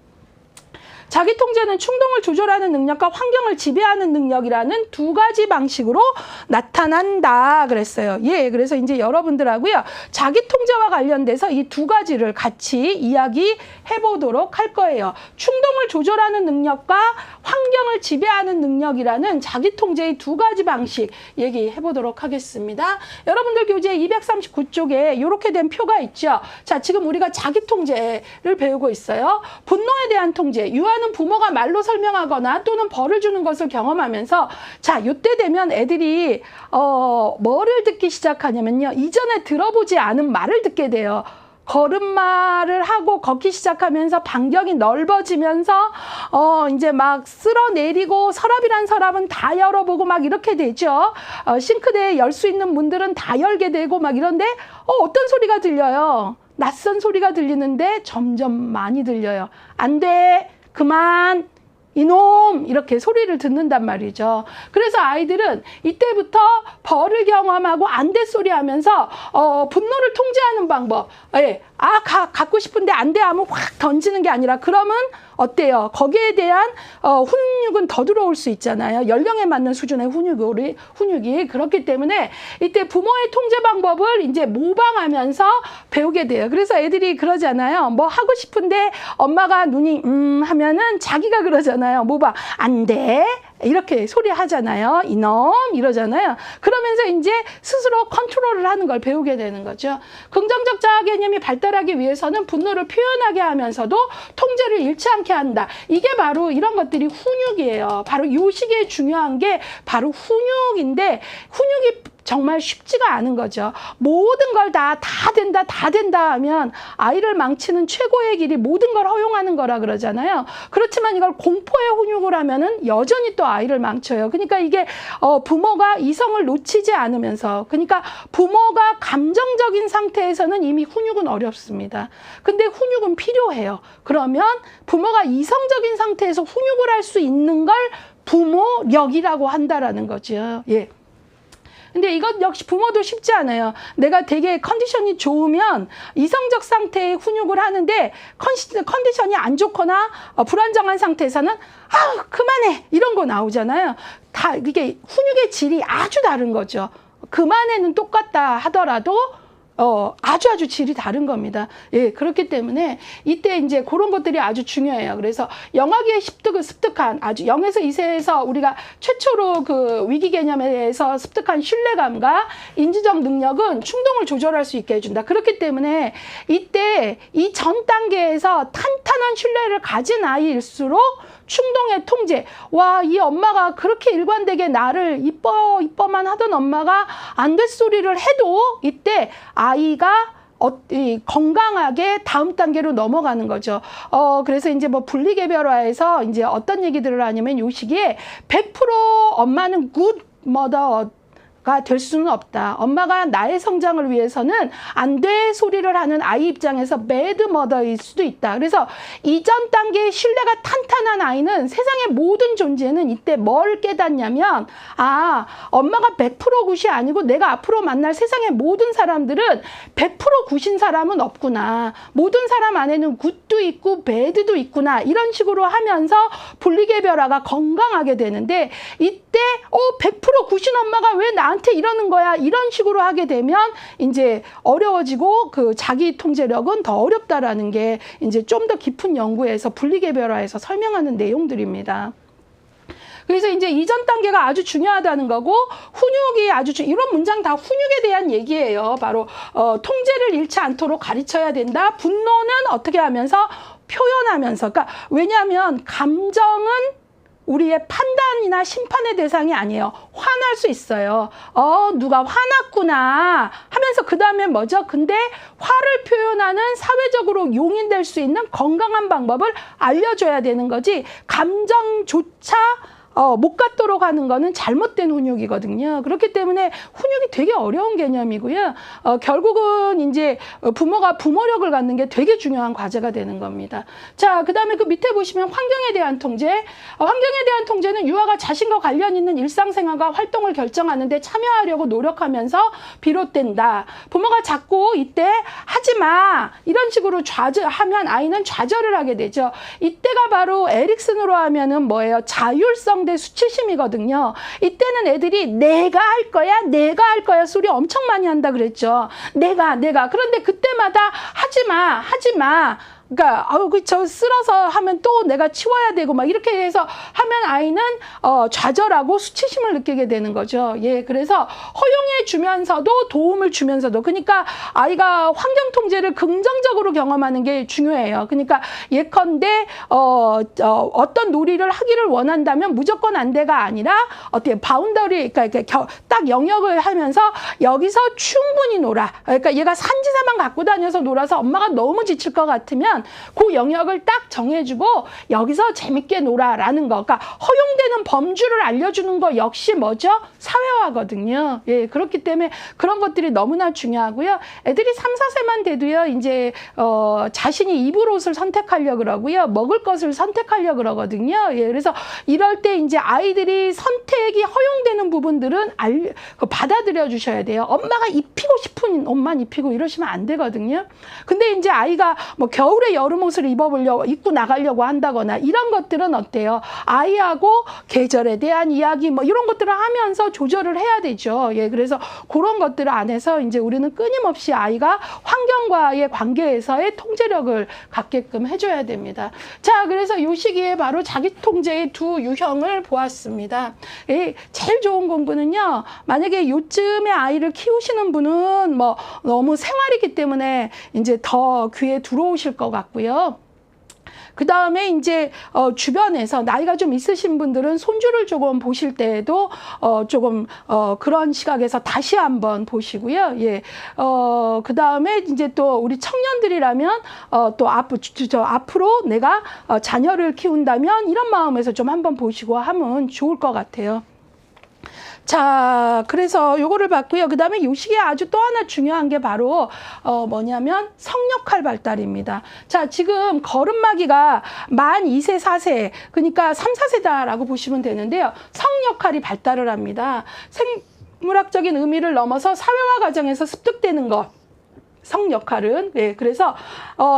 자기 통제는 충동을 조절하는 능력과 환경을 지배하는 능력이라는 두 가지 방식으로 나타난다 그랬어요. 예, 그래서 이제 여러분들하고요, 자기 통제와 관련돼서 이 두 가지를 같이 이야기해 보도록 할 거예요. 충동을 조절하는 능력과 환경을 지배하는 능력이라는 자기 통제의 두 가지 방식 얘기해 보도록 하겠습니다. 여러분들 교재 239쪽에 이렇게 된 표가 있죠. 자, 지금 우리가 자기 통제를 배우고 있어요. 분노에 대한 통제, 유아는 부모가 말로 설명하거나 또는 벌을 주는 것을 경험하면서, 자, 이때 되면 애들이 뭐를 듣기 시작하냐면요, 이전에 들어보지 않은 말을 듣게 돼요. 걸음마를 하고 걷기 시작하면서 반경이 넓어지면서 이제 막 쓸어내리고, 서랍이란 서랍은 다 열어보고 막 이렇게 되죠. 싱크대에 열 수 있는 문들은 다 열게 되고 막 이런데 어떤 소리가 들려요? 낯선 소리가 들리는데 점점 많이 들려요. 안 돼, 그만, 이놈, 이렇게 소리를 듣는단 말이죠. 그래서 아이들은 이때부터 벌을 경험하고 안 돼 소리 하면서 분노를 통제하는 방법, 예, 갖고 싶은데 안 돼 하면 확 던지는 게 아니라, 그러면 어때요? 거기에 대한 훈육은 더 들어올 수 있잖아요. 연령에 맞는 수준의 훈육이. 그렇기 때문에 이때 부모의 통제 방법을 이제 모방하면서 배우게 돼요. 그래서 애들이 그러잖아요. 뭐 하고 싶은데 엄마가 눈이 하면은 자기가 그러잖아요. 모방, 안 돼, 이렇게 소리 하잖아요. 이놈, 이러잖아요. 그러면서 이제 스스로 컨트롤을 하는 걸 배우게 되는 거죠. 긍정적 자아 개념이 발달하기 위해서는 분노를 표현하게 하면서도 통제를 잃지 않게 한다. 이게 바로 이런 것들이 훈육이에요. 바로 이 시기에 중요한 게 바로 훈육인데, 훈육이 정말 쉽지가 않은 거죠. 모든 걸 다 된다 하면 아이를 망치는 최고의 길이 모든 걸 허용하는 거라 그러잖아요. 그렇지만 이걸 공포의 훈육을 하면은 여전히 또 아이를 망쳐요. 그러니까 이게 부모가 이성을 놓치지 않으면서, 그러니까 부모가 감정적인 상태에서는 이미 훈육은 어렵습니다. 근데 훈육은 필요해요. 그러면 부모가 이성적인 상태에서 훈육을 할 수 있는 걸 부모력이라고 한다라는 거죠. 예. 근데 이것 역시 부모도 쉽지 않아요. 내가 되게 컨디션이 좋으면 이성적 상태의 훈육을 하는데, 컨디션이 안 좋거나 불안정한 상태에서는 그만해, 이런 거 나오잖아요. 다 이게 훈육의 질이 아주 다른 거죠. 그만해는 똑같다 하더라도 아주 질이 다른 겁니다. 예, 그렇기 때문에 이때 이제 그런 것들이 아주 중요해요. 그래서 영아기에 습득한 아주 0에서 2세에서 우리가 최초로 그 위기 개념에서 습득한 신뢰감과 인지적 능력은 충동을 조절할 수 있게 해준다. 그렇기 때문에 이때 이 전 단계에서 탄탄한 신뢰를 가진 아이일수록 충동의 통제, 와, 이 엄마가 그렇게 일관되게 나를 이뻐만 하던 엄마가 안 될 소리를 해도 이때 아이가 건강하게 다음 단계로 넘어가는 거죠. 그래서 이제 뭐 분리개별화에서 이제 어떤 얘기들을 하냐면, 요 시기에 100% 엄마는 굿 머더 가 될 수는 없다. 엄마가 나의 성장을 위해서는 안 돼 소리를 하는 아이 입장에서 배드 머더일 수도 있다. 그래서 이전 단계의 신뢰가 탄탄한 아이는 세상의 모든 존재는 이때 뭘 깨닫냐면, 엄마가 100% 굿이 아니고 내가 앞으로 만날 세상의 모든 사람들은 100% 굿인 사람은 없구나. 모든 사람 안에는 굿도 있고 배드도 있구나. 이런 식으로 하면서 분리개별화가 건강하게 되는데, 이때 100% 굿인 엄마가 왜 나한테 이러는 거야, 이런 식으로 하게 되면 이제 어려워지고, 그 자기 통제력은 더 어렵다라는 게 이제 좀 더 깊은 연구에서 분리개별화에서 설명하는 내용들입니다. 그래서 이제 이전 단계가 아주 중요하다는 거고, 훈육이 이런 문장 다 훈육에 대한 얘기예요. 바로 통제를 잃지 않도록 가르쳐야 된다. 분노는 어떻게 하면서 표현하면서. 그러니까 왜냐하면 감정은 우리의 판단이나 심판의 대상이 아니에요. 화날 수 있어요. 누가 화났구나 하면서 그 다음에 뭐죠? 근데 화를 표현하는 사회적으로 용인될 수 있는 건강한 방법을 알려줘야 되는 거지, 감정조차 못 갖도록 하는 거는 잘못된 훈육이거든요. 그렇기 때문에 훈육이 되게 어려운 개념이고요. 결국은 이제 부모가 부모력을 갖는 게 되게 중요한 과제가 되는 겁니다. 자, 그 다음에 그 밑에 보시면 환경에 대한 통제. 환경에 대한 통제는 유아가 자신과 관련 있는 일상생활과 활동을 결정하는데 참여하려고 노력하면서 비롯된다. 부모가 자꾸 이때 하지 마 이런 식으로 하면 아이는 좌절을 하게 되죠. 이때가 바로 에릭슨으로 하면은 뭐예요? 자율성 대 수치심이거든요. 이때는 애들이 내가 할 거야 소리 엄청 많이 한다 그랬죠. 내가 그런데 그때마다 하지 마 그러니까 저 쓸어서 하면 또 내가 치워야 되고 막 이렇게 해서 하면 아이는 좌절하고 수치심을 느끼게 되는 거죠. 예, 그래서 허용해 주면서도 도움을 주면서도 그러니까 아이가 환경 통제를 긍정적으로 경험하는 게 중요해요. 그러니까 예컨대 어떤 놀이를 하기를 원한다면 무조건 안 돼가 아니라 어떻게 바운더리 그러니까 딱 영역을 하면서 여기서 충분히 놀아. 그러니까 얘가 산지사만 갖고 다녀서 놀아서 엄마가 너무 지칠 것 같으면 그 영역을 딱 정해주고 여기서 재밌게 놀아라는 거. 그러니까 허용되는 범주를 알려주는 거 역시 뭐죠? 사회화거든요. 예, 그렇기 때문에 그런 것들이 너무나 중요하고요. 애들이 3, 4세만 돼도요, 이제 자신이 입을 옷을 선택하려고 그러고요, 먹을 것을 선택하려고 그러거든요. 예, 그래서 이럴 때 이제 아이들이 선택이 허용되는 부분들은 받아들여 주셔야 돼요. 엄마가 입히고 싶은 옷만 입히고 이러시면 안 되거든요. 근데 이제 아이가 뭐 겨울에 여름 옷을 입고 나가려고 한다거나 이런 것들은 어때요? 아이하고 계절에 대한 이야기 뭐 이런 것들을 하면서 조절을 해야 되죠. 예, 그래서 그런 것들 안에서 이제 우리는 끊임없이 아이가 환경과의 관계에서의 통제력을 갖게끔 해줘야 됩니다. 자, 그래서 이 시기에 바로 자기 통제의 두 유형을 보았습니다. 예, 제일 좋은 공부는요, 만약에 요즘에 아이를 키우시는 분은 뭐 너무 생활이기 때문에 이제 더 귀에 들어오실 것 같고요. 그 다음에 이제 주변에서 나이가 좀 있으신 분들은 손주를 조금 보실 때에도 조금 그런 시각에서 다시 한번 보시고요. 예, 그 다음에 이제 또 우리 청년들이라면 또 앞으로 내가 자녀를 키운다면 이런 마음에서 좀 한번 보시고 하면 좋을 것 같아요. 자, 그래서 요거를 봤고요. 그 다음에 요 시기에 아주 또 하나 중요한 게 바로 뭐냐면 성역할 발달입니다. 자, 지금 걸음마기가 만 2세, 4세, 그러니까 3, 4세다라고 보시면 되는데요. 성역할이 발달을 합니다. 생물학적인 의미를 넘어서 사회화 과정에서 습득되는 것. 성 역할은. 예, 그래서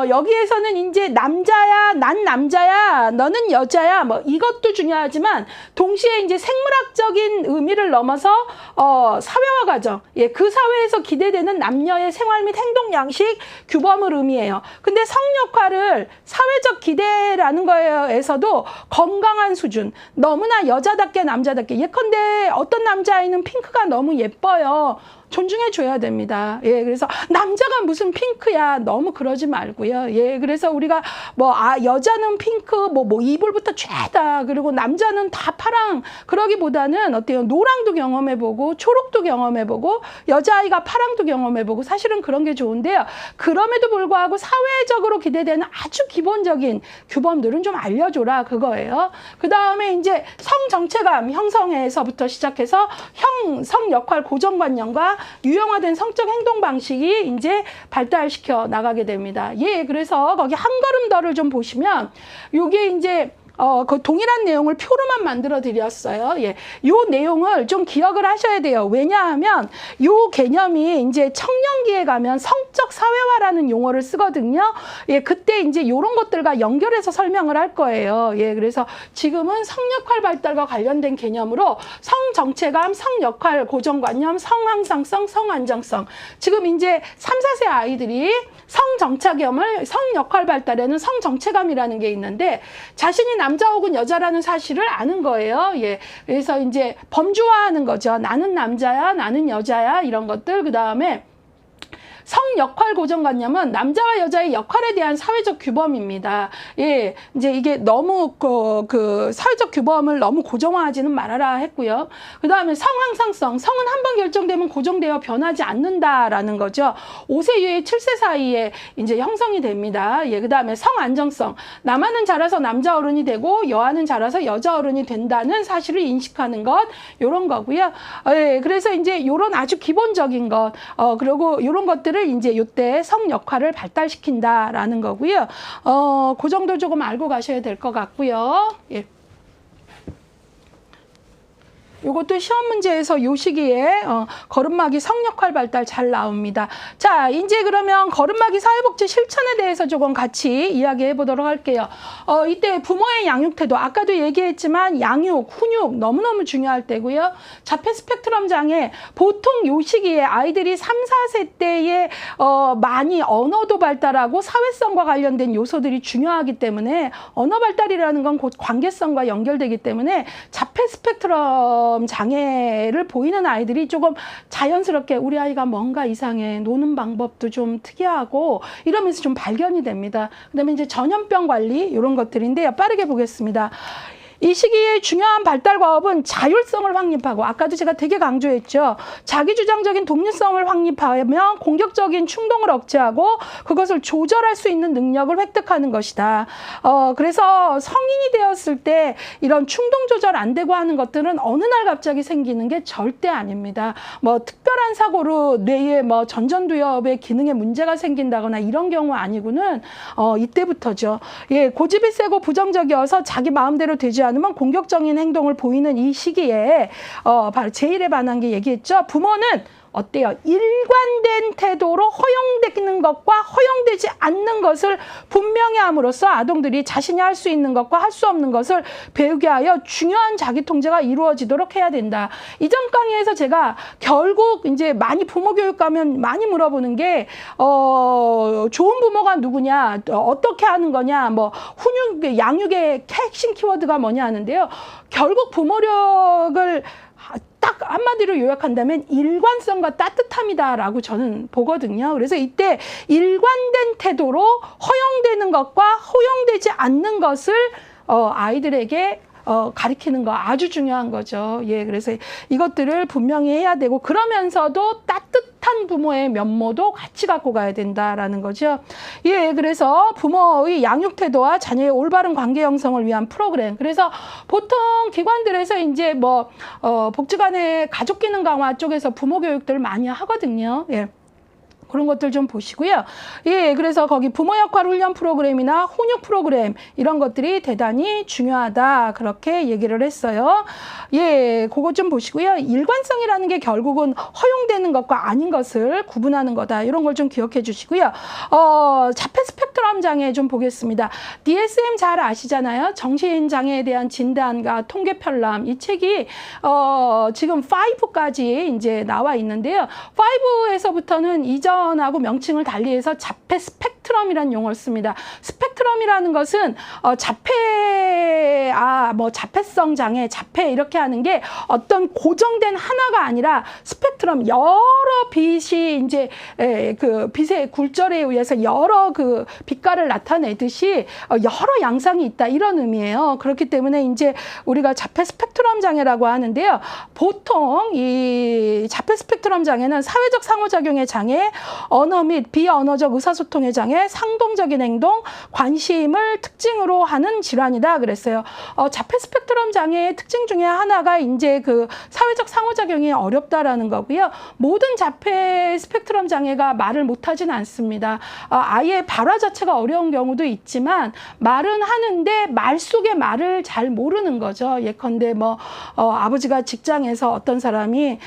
여기에서는 이제 남자야, 난 남자야, 너는 여자야, 뭐 이것도 중요하지만 동시에 이제 생물학적인 의미를 넘어서 사회화 과정, 예, 그 사회에서 기대되는 남녀의 생활 및 행동 양식 규범을 의미해요. 근데 성 역할을 사회적 기대라는 거에서도 건강한 수준, 너무나 여자답게 남자답게, 예컨대 어떤 남자아이는 핑크가 너무 예뻐요. 존중해 줘야 됩니다. 예, 그래서 남자가 무슨 핑크야, 너무 그러지 말고요. 예, 그래서 우리가 여자는 핑크, 이불부터 죄다, 그리고 남자는 다 파랑, 그러기보다는 어때요? 노랑도 경험해보고, 초록도 경험해보고, 여자아이가 파랑도 경험해보고, 사실은 그런 게 좋은데요. 그럼에도 불구하고 사회적으로 기대되는 아주 기본적인 규범들은 좀 알려줘라, 그거예요. 그 다음에 이제 성 정체감 형성에서부터 시작해서 성 역할 고정관념과 유형화된 성적 행동 방식이 이제 발달시켜 나가게 됩니다. 예, 그래서 거기 한 걸음 더를 좀 보시면 요게 이제 그 동일한 내용을 표로만 만들어 드렸어요. 예. 요 내용을 좀 기억을 하셔야 돼요. 왜냐하면 요 개념이 이제 청년기에 가면 성적 사회화라는 용어를 쓰거든요. 예, 그때 이제 요런 것들과 연결해서 설명을 할 거예요. 예, 그래서 지금은 성역할 발달과 관련된 개념으로 성정체감, 성역할 고정관념, 성항상성, 성안정성. 지금 이제 3, 4세 아이들이 성정체감을 성역할 발달에는 성정체감이라는 게 있는데 자신이 남자 혹은 여자라는 사실을 아는 거예요. 예. 그래서 이제 범주화하는 거죠. 나는 남자야, 나는 여자야, 이런 것들. 그 다음에 성 역할 고정관념은 남자와 여자의 역할에 대한 사회적 규범입니다. 예, 이제 이게 너무 그 사회적 규범을 너무 고정화하지는 말아라 했고요. 그 다음에 성항상성, 성은 한 번 결정되면 고정되어 변하지 않는다라는 거죠. 5세 이후에 7세 사이에 이제 형성이 됩니다. 예, 그 다음에 성안정성, 남아는 자라서 남자 어른이 되고 여아는 자라서 여자 어른이 된다는 사실을 인식하는 것, 요런 거고요. 예, 그래서 이제 요런 아주 기본적인 것, 그리고 요런 것들을 이제 요때 성 역할을 발달시킨다라는 거고요. 그 정도 조금 알고 가셔야 될 것 같고요. 예. 요것도 시험 문제에서 요 시기에 걸음마기 성역할 발달 잘 나옵니다. 자, 이제 그러면 걸음마기 사회복지 실천에 대해서 조금 같이 이야기해 보도록 할게요. 이때 부모의 양육 태도, 아까도 얘기했지만 양육, 훈육 너무너무 중요할 때고요. 자폐 스펙트럼 장애, 보통 요 시기에 아이들이 3, 4세 때에 많이 언어도 발달하고 사회성과 관련된 요소들이 중요하기 때문에 언어 발달이라는 건 곧 관계성과 연결되기 때문에 자폐 스펙트럼 장애를 보이는 아이들이 조금 자연스럽게 우리 아이가 뭔가 이상해, 노는 방법도 좀 특이하고 이러면서 좀 발견이 됩니다. 그다음에 이제 전염병 관리 이런 것들인데요. 빠르게 보겠습니다. 이 시기의 중요한 발달 과업은 자율성을 확립하고, 아까도 제가 되게 강조했죠. 자기주장적인 독립성을 확립하며 공격적인 충동을 억제하고 그것을 조절할 수 있는 능력을 획득하는 것이다. 그래서 성인이 되었을 때 이런 충동 조절 안 되고 하는 것들은 어느 날 갑자기 생기는 게 절대 아닙니다. 뭐 특별한 사고로 뇌에 뭐 전전두엽의 기능에 문제가 생긴다거나 이런 경우 아니고는 이때부터죠. 예, 고집이 세고 부정적이어서 자기 마음대로 되지 않으면 공격적인 행동을 보이는 이 시기에 바로 제1에 반한 게 얘기했죠. 부모는 어때요? 일관된 태도로 허용되는 것과 허용되지 않는 것을 분명히 함으로써 아동들이 자신이 할 수 있는 것과 할 수 없는 것을 배우게 하여 중요한 자기 통제가 이루어지도록 해야 된다. 이전 강의에서 제가 결국 이제 많이 부모 교육 가면 많이 물어보는 게 좋은 부모가 누구냐, 어떻게 하는 거냐, 뭐 훈육, 양육의 핵심 키워드가 뭐냐 하는데요. 결국 부모력을 딱 한마디로 요약한다면 일관성과 따뜻함이다라고 저는 보거든요. 그래서 이때 일관된 태도로 허용되는 것과 허용되지 않는 것을 아이들에게 가리키는 거 아주 중요한 거죠. 예, 그래서 이것들을 분명히 해야 되고, 그러면서도 따뜻한 부모의 면모도 같이 갖고 가야 된다라는 거죠. 예, 그래서 부모의 양육 태도와 자녀의 올바른 관계 형성을 위한 프로그램. 그래서 보통 기관들에서 이제 뭐 복지관의 가족 기능 강화 쪽에서 부모 교육들 많이 하거든요. 예. 그런 것들 좀 보시고요. 예, 그래서 거기 부모 역할 훈련 프로그램이나 훈육 프로그램 이런 것들이 대단히 중요하다. 그렇게 얘기를 했어요. 예, 그거 좀 보시고요. 일관성이라는 게 결국은 허용되는 것과 아닌 것을 구분하는 거다. 이런 걸 좀 기억해 주시고요. 자폐 스펙트럼 장애 좀 보겠습니다. DSM 잘 아시잖아요. 정신장애에 대한 진단과 통계 편람. 이 책이 지금 5까지 이제 나와 있는데요. 5에서부터는 이전하고 명칭을 달리해서 자폐 스펙트럼이라는 용어를 씁니다. 스펙트럼이라는 것은 자폐성 장애, 자폐 이렇게 하는 게 어떤 고정된 하나가 아니라 스펙트럼, 여러 빛이 이제 그 빛의 굴절에 의해서 여러 그 빛깔을 나타내듯이 여러 양상이 있다, 이런 의미예요. 그렇기 때문에 이제 우리가 자폐 스펙트럼 장애라고 하는데요. 보통 이 자폐 스펙트럼 장애는 사회적 상호작용의 장애, 언어 및 비언어적 의사소통의 장애, 상동적인 행동, 관심을 특징으로 하는 질환이다 그랬어요. 자폐 스펙트럼 장애의 특징 중에 하나가 이제 그 사회적 상호작용이 어렵다라는 거고요. 모든 자폐 스펙트럼 장애가 말을 못하진 않습니다. 아예 발화 자체가 어려운 경우도 있지만 말은 하는데 말 속에 말을 잘 모르는 거죠. 예컨대 뭐 아버지가 직장에서 어떤 사람이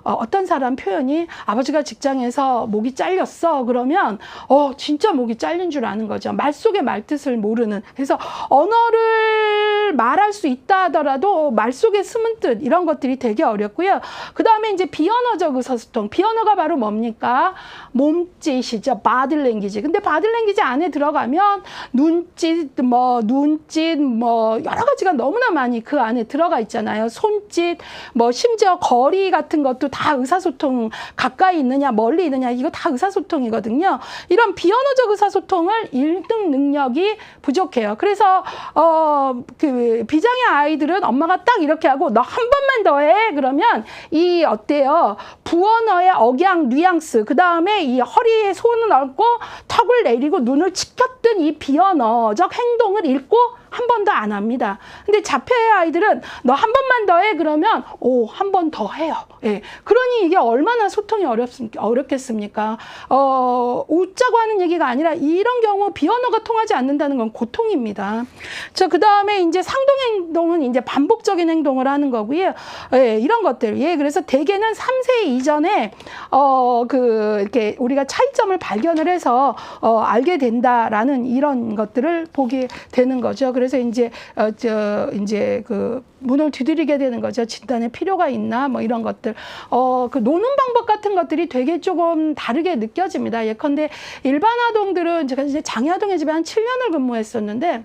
어떤 사람 표현이 아버지가 직장에서 목이 잘렸어 그러면 진짜 목이 잘린 줄 아는 거죠. 말 말 속의 말뜻을 모르는. 그래서 언어를 말할 수 있다 하더라도 말 속에 숨은 뜻 이런 것들이 되게 어렵고요. 그 다음에 이제 비언어적 의사소통. 비언어가 바로 뭡니까? 몸짓이죠. 바디랭귀지. 근데 바디랭귀지 안에 들어가면 눈짓, 여러 가지가 너무나 많이 그 안에 들어가 있잖아요. 손짓, 심지어 거리 같은 것도 다 의사소통, 가까이 있느냐, 멀리 있느냐, 이거 다 의사소통이거든요. 이런 비언어적 의사소통을 읽는 능력이 부족해요. 그래서, 그 비장의 아이들은 엄마가 딱 이렇게 하고 너 한 번만 더 해. 그러면 어때요? 부언어의 억양, 뉘앙스, 그 다음에 이 허리에 손을 얹고 턱을 내리고 눈을 치켰던 이 비언어적 행동을 읽고 한 번도 안 합니다. 근데 자폐의 아이들은 너 한 번만 더 해. 그러면 한 번 더 해요. 예. 그러니 이게 얼마나 소통이 어렵겠습니까? 웃자고 하는 얘기가 아니라 이런 경우 비언어가 통하지 않는다는 건 고통입니다. 그 다음에 이제 상동행동은 이제 반복적인 행동을 하는 거고요. 예, 이런 것들. 예, 그래서 대개는 3세 이전에 이렇게 우리가 차이점을 발견을 해서 알게 된다라는 이런 것들을 보게 되는 거죠. 그래서 이제 그 문을 두드리게 되는 거죠. 진단에 필요가 있나 이런 것들. 그 노는 방법 같은 것들이 되게 조금 다르게 느껴집니다. 예컨대 일반 아동들은 제가 이제 장애아동의 집에 한 7년을 근무했었는데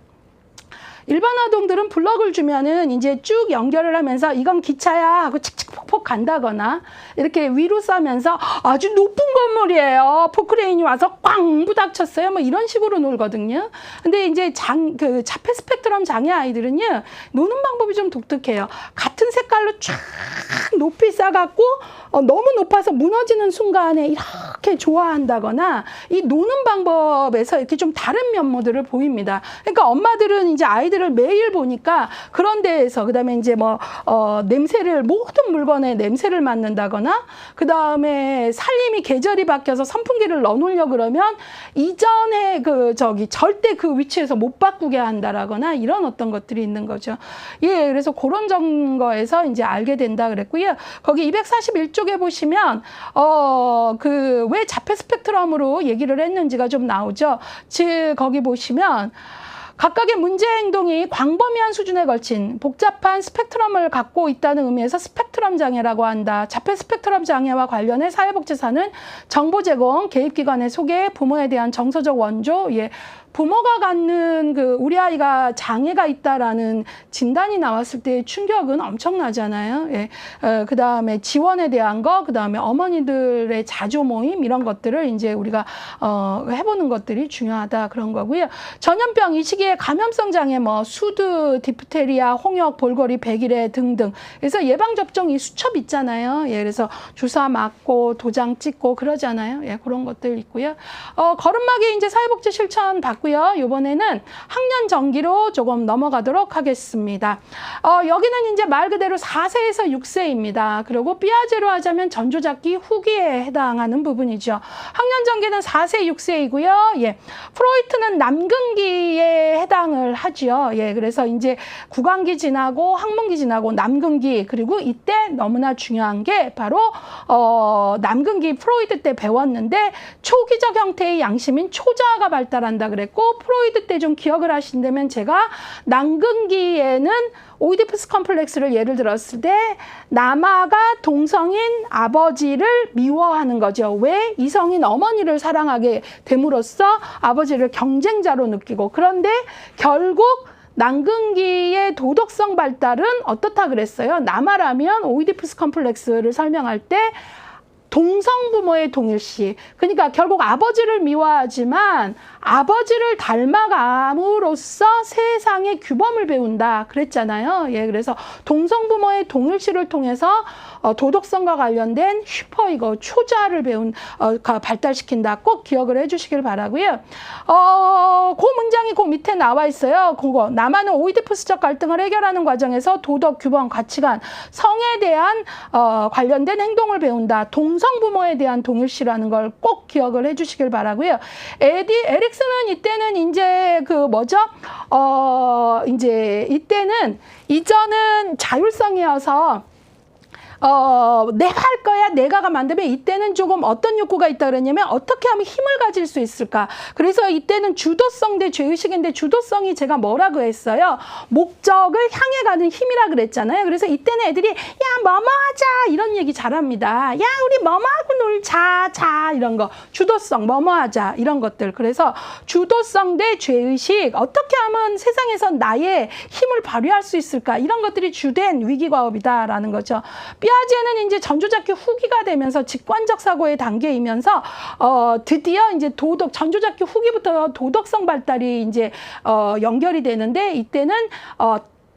일반 아동들은 블럭을 주면은 이제 쭉 연결을 하면서 이건 기차야 하고 칙칙폭폭 간다거나 이렇게 위로 쏴면서 아주 높은 건물이에요. 포크레인이 와서 꽝 부닥쳤어요. 이런 식으로 놀거든요. 근데 이제 그 자폐 스펙트럼 장애 아이들은요, 노는 방법이 좀 독특해요. 같은 색깔로 쫙 높이 싸갖고 너무 높아서 무너지는 순간에 이렇게 좋아한다거나 이 노는 방법에서 이렇게 좀 다른 면모들을 보입니다. 그러니까 엄마들은 이제 아이들을 매일 보니까 그런 데에서 그다음에 이제 냄새를 모든 물건에 냄새를 맡는다거나 그다음에 살림이 계절이 바뀌어서 선풍기를 넣어놓으려 그러면 이전에 절대 그 위치에서 못 바꾸게 한다라거나 이런 어떤 것들이 있는 거죠. 예, 그래서 그런 증거에서 이제 알게 된다 그랬고요. 거기 241쪽에 보시면 왜 자폐 스펙트럼으로 얘기를 했는지가 좀 나오죠. 즉 거기 보시면 각각의 문제 행동이 광범위한 수준에 걸친 복잡한 스펙트럼을 갖고 있다는 의미에서 스펙트럼 장애라고 한다. 자폐 스펙트럼 장애와 관련해 사회복지사는 정보 제공, 개입기관의 소개, 부모에 대한 정서적 원조, 부모가 갖는 우리 아이가 장애가 있다라는 진단이 나왔을 때 충격은 엄청나잖아요. 예. 그 다음에 지원에 대한 거, 그 다음에 어머니들의 자조 모임 이런 것들을 이제 우리가 해보는 것들이 중요하다 그런 거고요. 전염병 이 시기에 감염성 장애 수두, 디프테리아, 홍역, 볼거리, 백일해 등등. 그래서 예방 접종이 수첩 있잖아요. 예. 그래서 주사 맞고 도장 찍고 그러잖아요. 예. 그런 것들 있고요. 걸음마기 이제 사회복지 실천 받고 이번에는 학년 정기로 조금 넘어가도록 하겠습니다. 여기는 이제 말 그대로 4세에서 6세입니다. 그리고 삐아제로 하자면 전조잡기 후기에 해당하는 부분이죠. 학년 정기는 4세, 6세이고요. 예. 프로이트는 남근기에 해당을 하죠. 예. 그래서 이제 구강기 지나고 학문기 지나고 남근기, 그리고 이때 너무나 중요한 게 바로 남근기 프로이트 때 배웠는데 초기적 형태의 양심인 초자아가 발달한다 그랬고, 프로이드 때 좀 기억을 하신다면 제가 남근기에는 오이디푸스 컴플렉스를 예를 들었을 때 남아가 동성인 아버지를 미워하는 거죠. 왜? 이성인 어머니를 사랑하게 됨으로써 아버지를 경쟁자로 느끼고, 그런데 결국 남근기의 도덕성 발달은 어떻다 그랬어요? 남아라면 오이디푸스 컴플렉스를 설명할 때 동성부모의 동일시. 그러니까 결국 아버지를 미워하지만 아버지를 닮아감으로써 세상의 규범을 배운다 그랬잖아요. 예, 그래서 동성부모의 동일시를 통해서 도덕성과 관련된 슈퍼이거, 초자를 발달시킨다. 꼭 기억을 해주시길 바라고요. 그 문장이 그 밑에 나와 있어요. 그거 남아는 오이디푸스적 갈등을 해결하는 과정에서 도덕, 규범, 가치관, 성에 대한 관련된 행동을 배운다. 동성부모에 대한 동일시라는 걸 꼭 기억을 해주시길 바라고요. 에릭슨은 이때는 이제 이제 이때는 이전은 자율성이어서 내가 할 거야, 내가가 만들면 이때는 조금 어떤 욕구가 있다 그랬냐면 어떻게 하면 힘을 가질 수 있을까. 그래서 이때는 주도성 대 죄의식인데 주도성이 제가 뭐라고 했어요? 목적을 향해 가는 힘이라 그랬잖아요. 그래서 이때는 애들이 야 뭐뭐 하자 이런 얘기 잘합니다. 야 우리 뭐뭐 하고 놀자 자 이런 거 주도성 뭐뭐 하자 이런 것들. 그래서 주도성 대 죄의식 어떻게 하면 세상에서 나의 힘을 발휘할 수 있을까 이런 것들이 주된 위기과업이다라는 거죠. 삐아제는 이제 전조잡기 후기가 되면서 직관적 사고의 단계이면서 드디어 이제 전조잡기 후기부터 도덕성 발달이 이제 연결이 되는데 이때는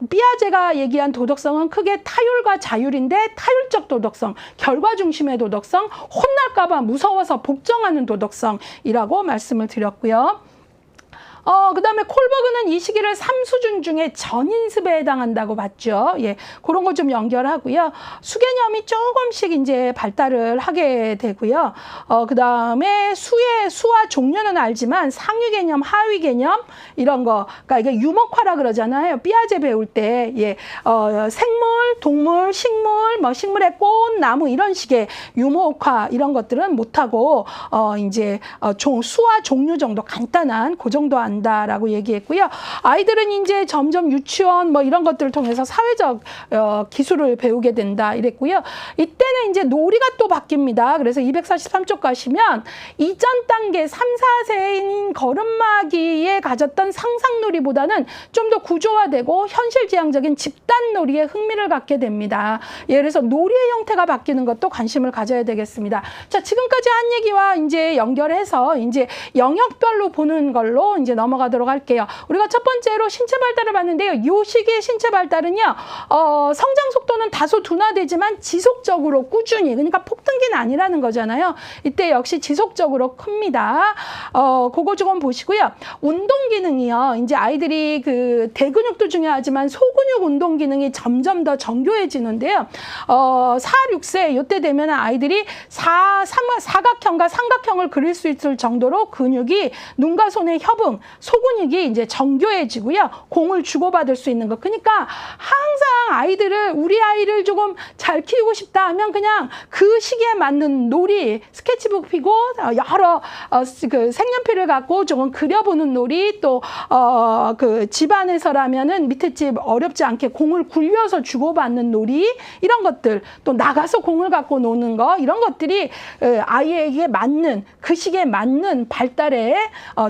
삐아제가 얘기한 도덕성은 크게 타율과 자율인데 타율적 도덕성, 결과 중심의 도덕성, 혼날까봐 무서워서 복종하는 도덕성이라고 말씀을 드렸고요. 그 다음에 콜버그는 이 시기를 3수준 중에 전인습에 해당한다고 봤죠. 예, 그런 거 좀 연결하고요. 수개념이 조금씩 이제 발달을 하게 되고요. 그 다음에 수와 종류는 알지만 상위 개념, 하위 개념 이런 거, 그러니까 이게 유목화라 그러잖아요. 삐아제 배울 때, 예, 생물, 동물, 식물, 뭐 식물의 꽃, 나무 이런 식의 유목화 이런 것들은 못하고 이제 수와 종류 정도 간단한 그 정도 한다라고 얘기했고요. 아이들은 이제 점점 유치원 뭐 이런 것들을 통해서 사회적 기술을 배우게 된다 이랬고요. 이때는 이제 놀이가 또 바뀝니다. 그래서 243쪽 가시면 이전 단계 3, 4세인 걸음마기에 가졌던 상상놀이보다는 좀 더 구조화되고 현실지향적인 집단놀이에 흥미를 갖게 됩니다. 예, 그래서 놀이의 형태가 바뀌는 것도 관심을 가져야 되겠습니다. 자, 지금까지 한 얘기와 이제 연결해서 이제 영역별로 보는 걸로 이제 넘어가도록 할게요. 우리가 첫 번째로 신체 발달을 봤는데요. 이 시기의 신체 발달은요, 성장 속도는 다소 둔화되지만 지속적으로 꾸준히, 그러니까 폭등기는 아니라는 거잖아요. 이때 역시 지속적으로 큽니다. 그거 조금 보시고요. 운동 기능이요. 이제 아이들이 그 대근육도 중요하지만 소근육 운동 기능이 점점 더 정교해지는데요. 4, 6세 이때 되면 아이들이 사각형과 삼각형을 그릴 수 있을 정도로 근육이 눈과 손의 협응, 소근육이 이제 정교해지고요. 공을 주고받을 수 있는 것. 그러니까 항상 우리 아이를 조금 잘 키우고 싶다 하면 그냥 그 시기에 맞는 놀이, 스케치북 피고 여러 그 색연필을 갖고 조금 그려보는 놀이, 또 그 집안에서라면은 밑에 집 어렵지 않게 공을 굴려서 주고받는 놀이 이런 것들, 또 나가서 공을 갖고 노는 거 이런 것들이 아이에게 맞는 그 시기에 맞는 발달에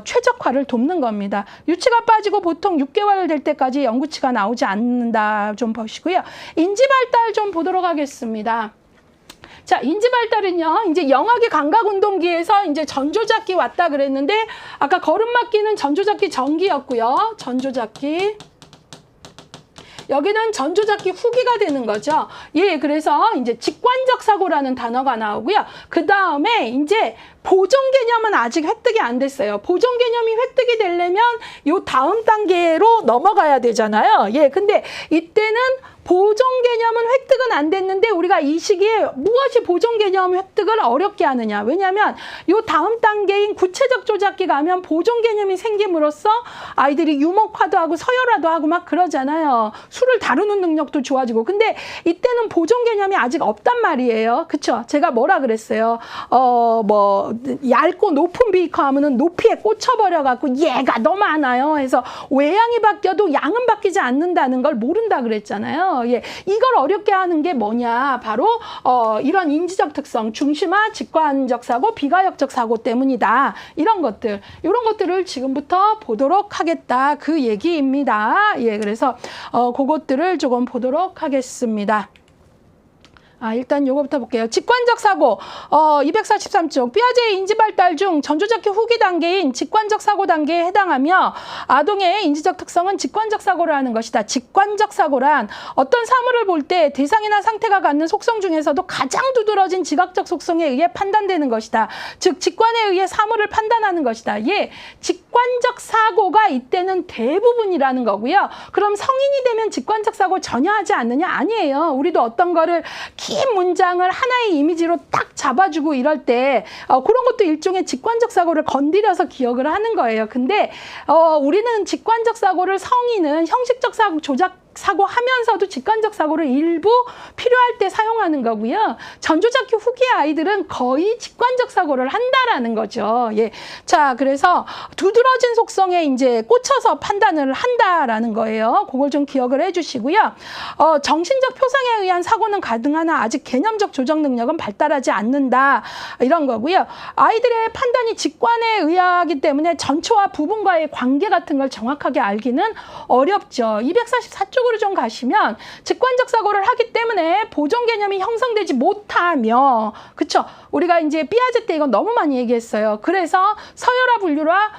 최적화를 돕는 겁니다. 유치가 빠지고 보통 6개월 될 때까지 영구치가 나오지 않는다 좀 보시고요. 인지 발달 좀 보도록 하겠습니다. 자, 인지 발달은요, 이제 영악이 감각운동기에서 이제 전조잡기 왔다 그랬는데, 아까 걸음마기는 전조잡기 전기였고요. 전조잡기. 여기는 전조잡기 후기가 되는 거죠. 예, 그래서 이제 직관적 사고라는 단어가 나오고요. 그 다음에 이제 보존 개념은 아직 획득이 안 됐어요. 보존 개념이 획득이 되려면 요 다음 단계로 넘어가야 되잖아요. 예, 근데 이때는 보존 개념은 획득은 안 됐는데 우리가 이 시기에 무엇이 보존 개념 획득을 어렵게 하느냐. 왜냐하면 요 다음 단계인 구체적 조작기 가면 보존 개념이 생김으로써 아이들이 유목화도 하고 서열화도 하고 막 그러잖아요. 수를 다루는 능력도 좋아지고. 근데 이때는 보존 개념이 아직 없단 말이에요. 그쵸? 제가 뭐라 그랬어요? 얇고 높은 비커 하면은 높이에 꽂혀버려갖고 얘가 너무 많아요. 해서 외양이 바뀌어도 양은 바뀌지 않는다는 걸 모른다 그랬잖아요. 예, 이걸 어렵게 하는 게 뭐냐? 바로 이런 인지적 특성, 중심화, 직관적 사고, 비가역적 사고 때문이다. 이런 것들을 지금부터 보도록 하겠다. 그 얘기입니다. 예, 그래서 그것들을 조금 보도록 하겠습니다. 일단 요거부터 볼게요. 직관적 사고, 243쪽. 삐아제의 인지발달 중 전조잡기 후기 단계인 직관적 사고 단계에 해당하며 아동의 인지적 특성은 직관적 사고를 하는 것이다. 직관적 사고란 어떤 사물을 볼 때 대상이나 상태가 갖는 속성 중에서도 가장 두드러진 지각적 속성에 의해 판단되는 것이다. 즉, 직관에 의해 사물을 판단하는 것이다. 예, 직관적 사고가 이때는 대부분이라는 거고요. 그럼 성인이 되면 직관적 사고 전혀 하지 않느냐? 아니에요. 우리도 어떤 거를 긴 문장을 하나의 이미지로 딱 잡아주고 이럴 때 그런 것도 일종의 직관적 사고를 건드려서 기억을 하는 거예요. 근데 우리는 직관적 사고를 성인은 형식적 사고, 조작 사고하면서도 직관적 사고를 일부 필요할 때 사용하는 거고요. 전조잡기 후기 아이들은 거의 직관적 사고를 한다라는 거죠. 예. 자, 그래서 두드러진 속성에 이제 꽂혀서 판단을 한다라는 거예요. 그걸 좀 기억을 해주시고요. 정신적 표상에 의한 사고는 가능하나 아직 개념적 조정 능력은 발달하지 않는다. 이런 거고요. 아이들의 판단이 직관에 의하기 때문에 전초와 부분과의 관계 같은 걸 정확하게 알기는 어렵죠. 244쪽으로 좀 가시면 직관적 사고를 하기 때문에 보존 개념이 형성되지 못하며, 그쵸? 우리가 이제 삐아제 때 이건 너무 많이 얘기했어요. 그래서 서열화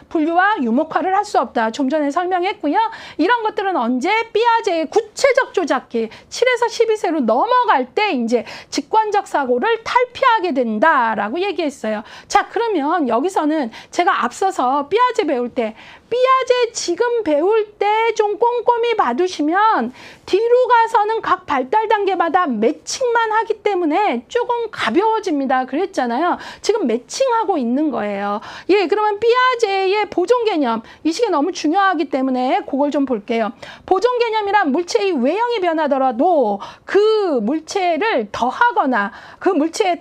분류와 유목화를 할 수 없다. 좀 전에 설명했고요. 이런 것들은 언제 삐아제의 구체적 조작기 7에서 12세로 넘어갈 때 이제 직관적 사고를 탈피하게 된다라고 얘기했어요. 자, 그러면 여기서는 제가 앞서서 삐아제 배울 때 삐아제 지금 배울 때 좀 꼼꼼히 봐두시면 뒤로 가서는 각 발달 단계마다 매칭만 하기 때문에 조금 가벼워집니다. 그랬잖아요. 지금 매칭하고 있는 거예요. 예, 그러면 삐아제의 보존 개념, 이 시기에 너무 중요하기 때문에 그걸 좀 볼게요. 보존 개념이란 물체의 외형이 변하더라도 그 물체를 더하거나 그 물체에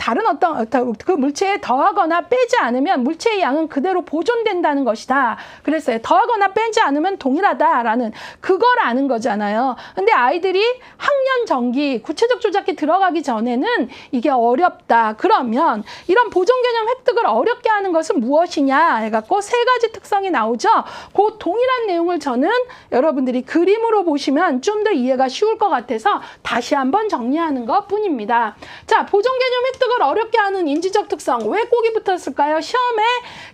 그 물체에 더하거나 빼지 않으면 물체의 양은 그대로 보존된다는 것이다. 그랬어요. 더하거나 빼지 않으면 동일하다라는 그걸 아는 거잖아요. 근데 아이들이 학년 정기, 구체적 조작기 들어가기 전에는 이게 어렵다. 그러면 이런 보존 개념 획득을 어렵게 하는 것은 무엇이냐 해갖고 세 가지 특성이 나오죠. 그 동일한 내용을 저는 여러분들이 그림으로 보시면 좀 더 이해가 쉬울 것 같아서 다시 한번 정리하는 것 뿐입니다. 자, 보존 개념 획득을 어렵게 하는 인지적 특성. 왜 꼭이 붙었을까요? 시험에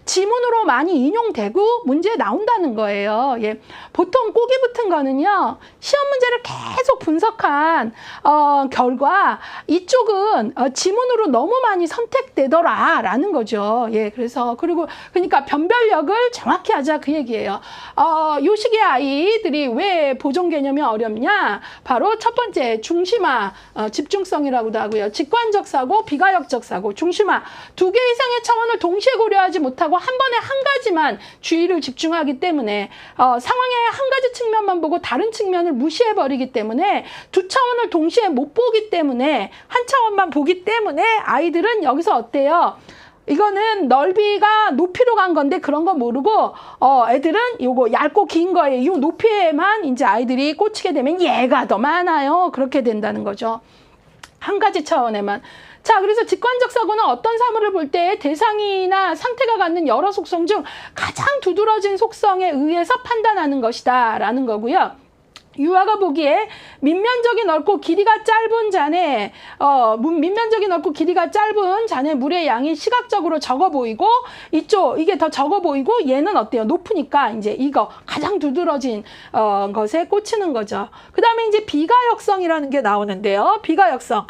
지문으로 많이 인용되고 문제에 나온다는 거예요. 예. 보통 꼭이 붙은 거는요, 시험 문제를 계속 분석한 결과 이쪽은 지문으로 너무 많이 선택되더라라는 거죠. 예. 그래서 그러니까 변별력을 정확히 하자 그 얘기예요. 요 시기의 아이들이 왜 보존 개념이 어렵냐? 바로 첫 번째 중심화, 집중성이라고도 하고요. 직관적 사고, 비가역적 사고, 중심화. 두 개 이상의 차원을 동시에 고려하지 못하고 한 번에 한 가지만 주의를 집중하기 때문에 상황의 한 가지 측면만 보고 다른 측면을 무시해버리기 때문에 두 차원을 동시에 못 보기 때문에 한 차원만 보기 때문에 아이들은 여기서 어때요? 이거는 넓이가 높이로 간 건데 그런 거 모르고 애들은 요거 얇고 긴 거에 이 높이에만 이제 아이들이 꽂히게 되면 얘가 더 많아요. 그렇게 된다는 거죠. 한 가지 차원에만. 자, 그래서 직관적 사고는 어떤 사물을 볼 때 대상이나 상태가 갖는 여러 속성 중 가장 두드러진 속성에 의해서 판단하는 것이다 라는 거고요. 유아가 보기에 밑면적이 넓고 길이가 짧은 잔에 밑면적이 넓고 길이가 짧은 잔에 물의 양이 시각적으로 적어 보이고 이게 더 적어 보이고 얘는 어때요? 높으니까 이제 이거 가장 두드러진 것에 꽂히는 거죠. 그 다음에 이제 비가역성이라는 게 나오는데요. 비가역성.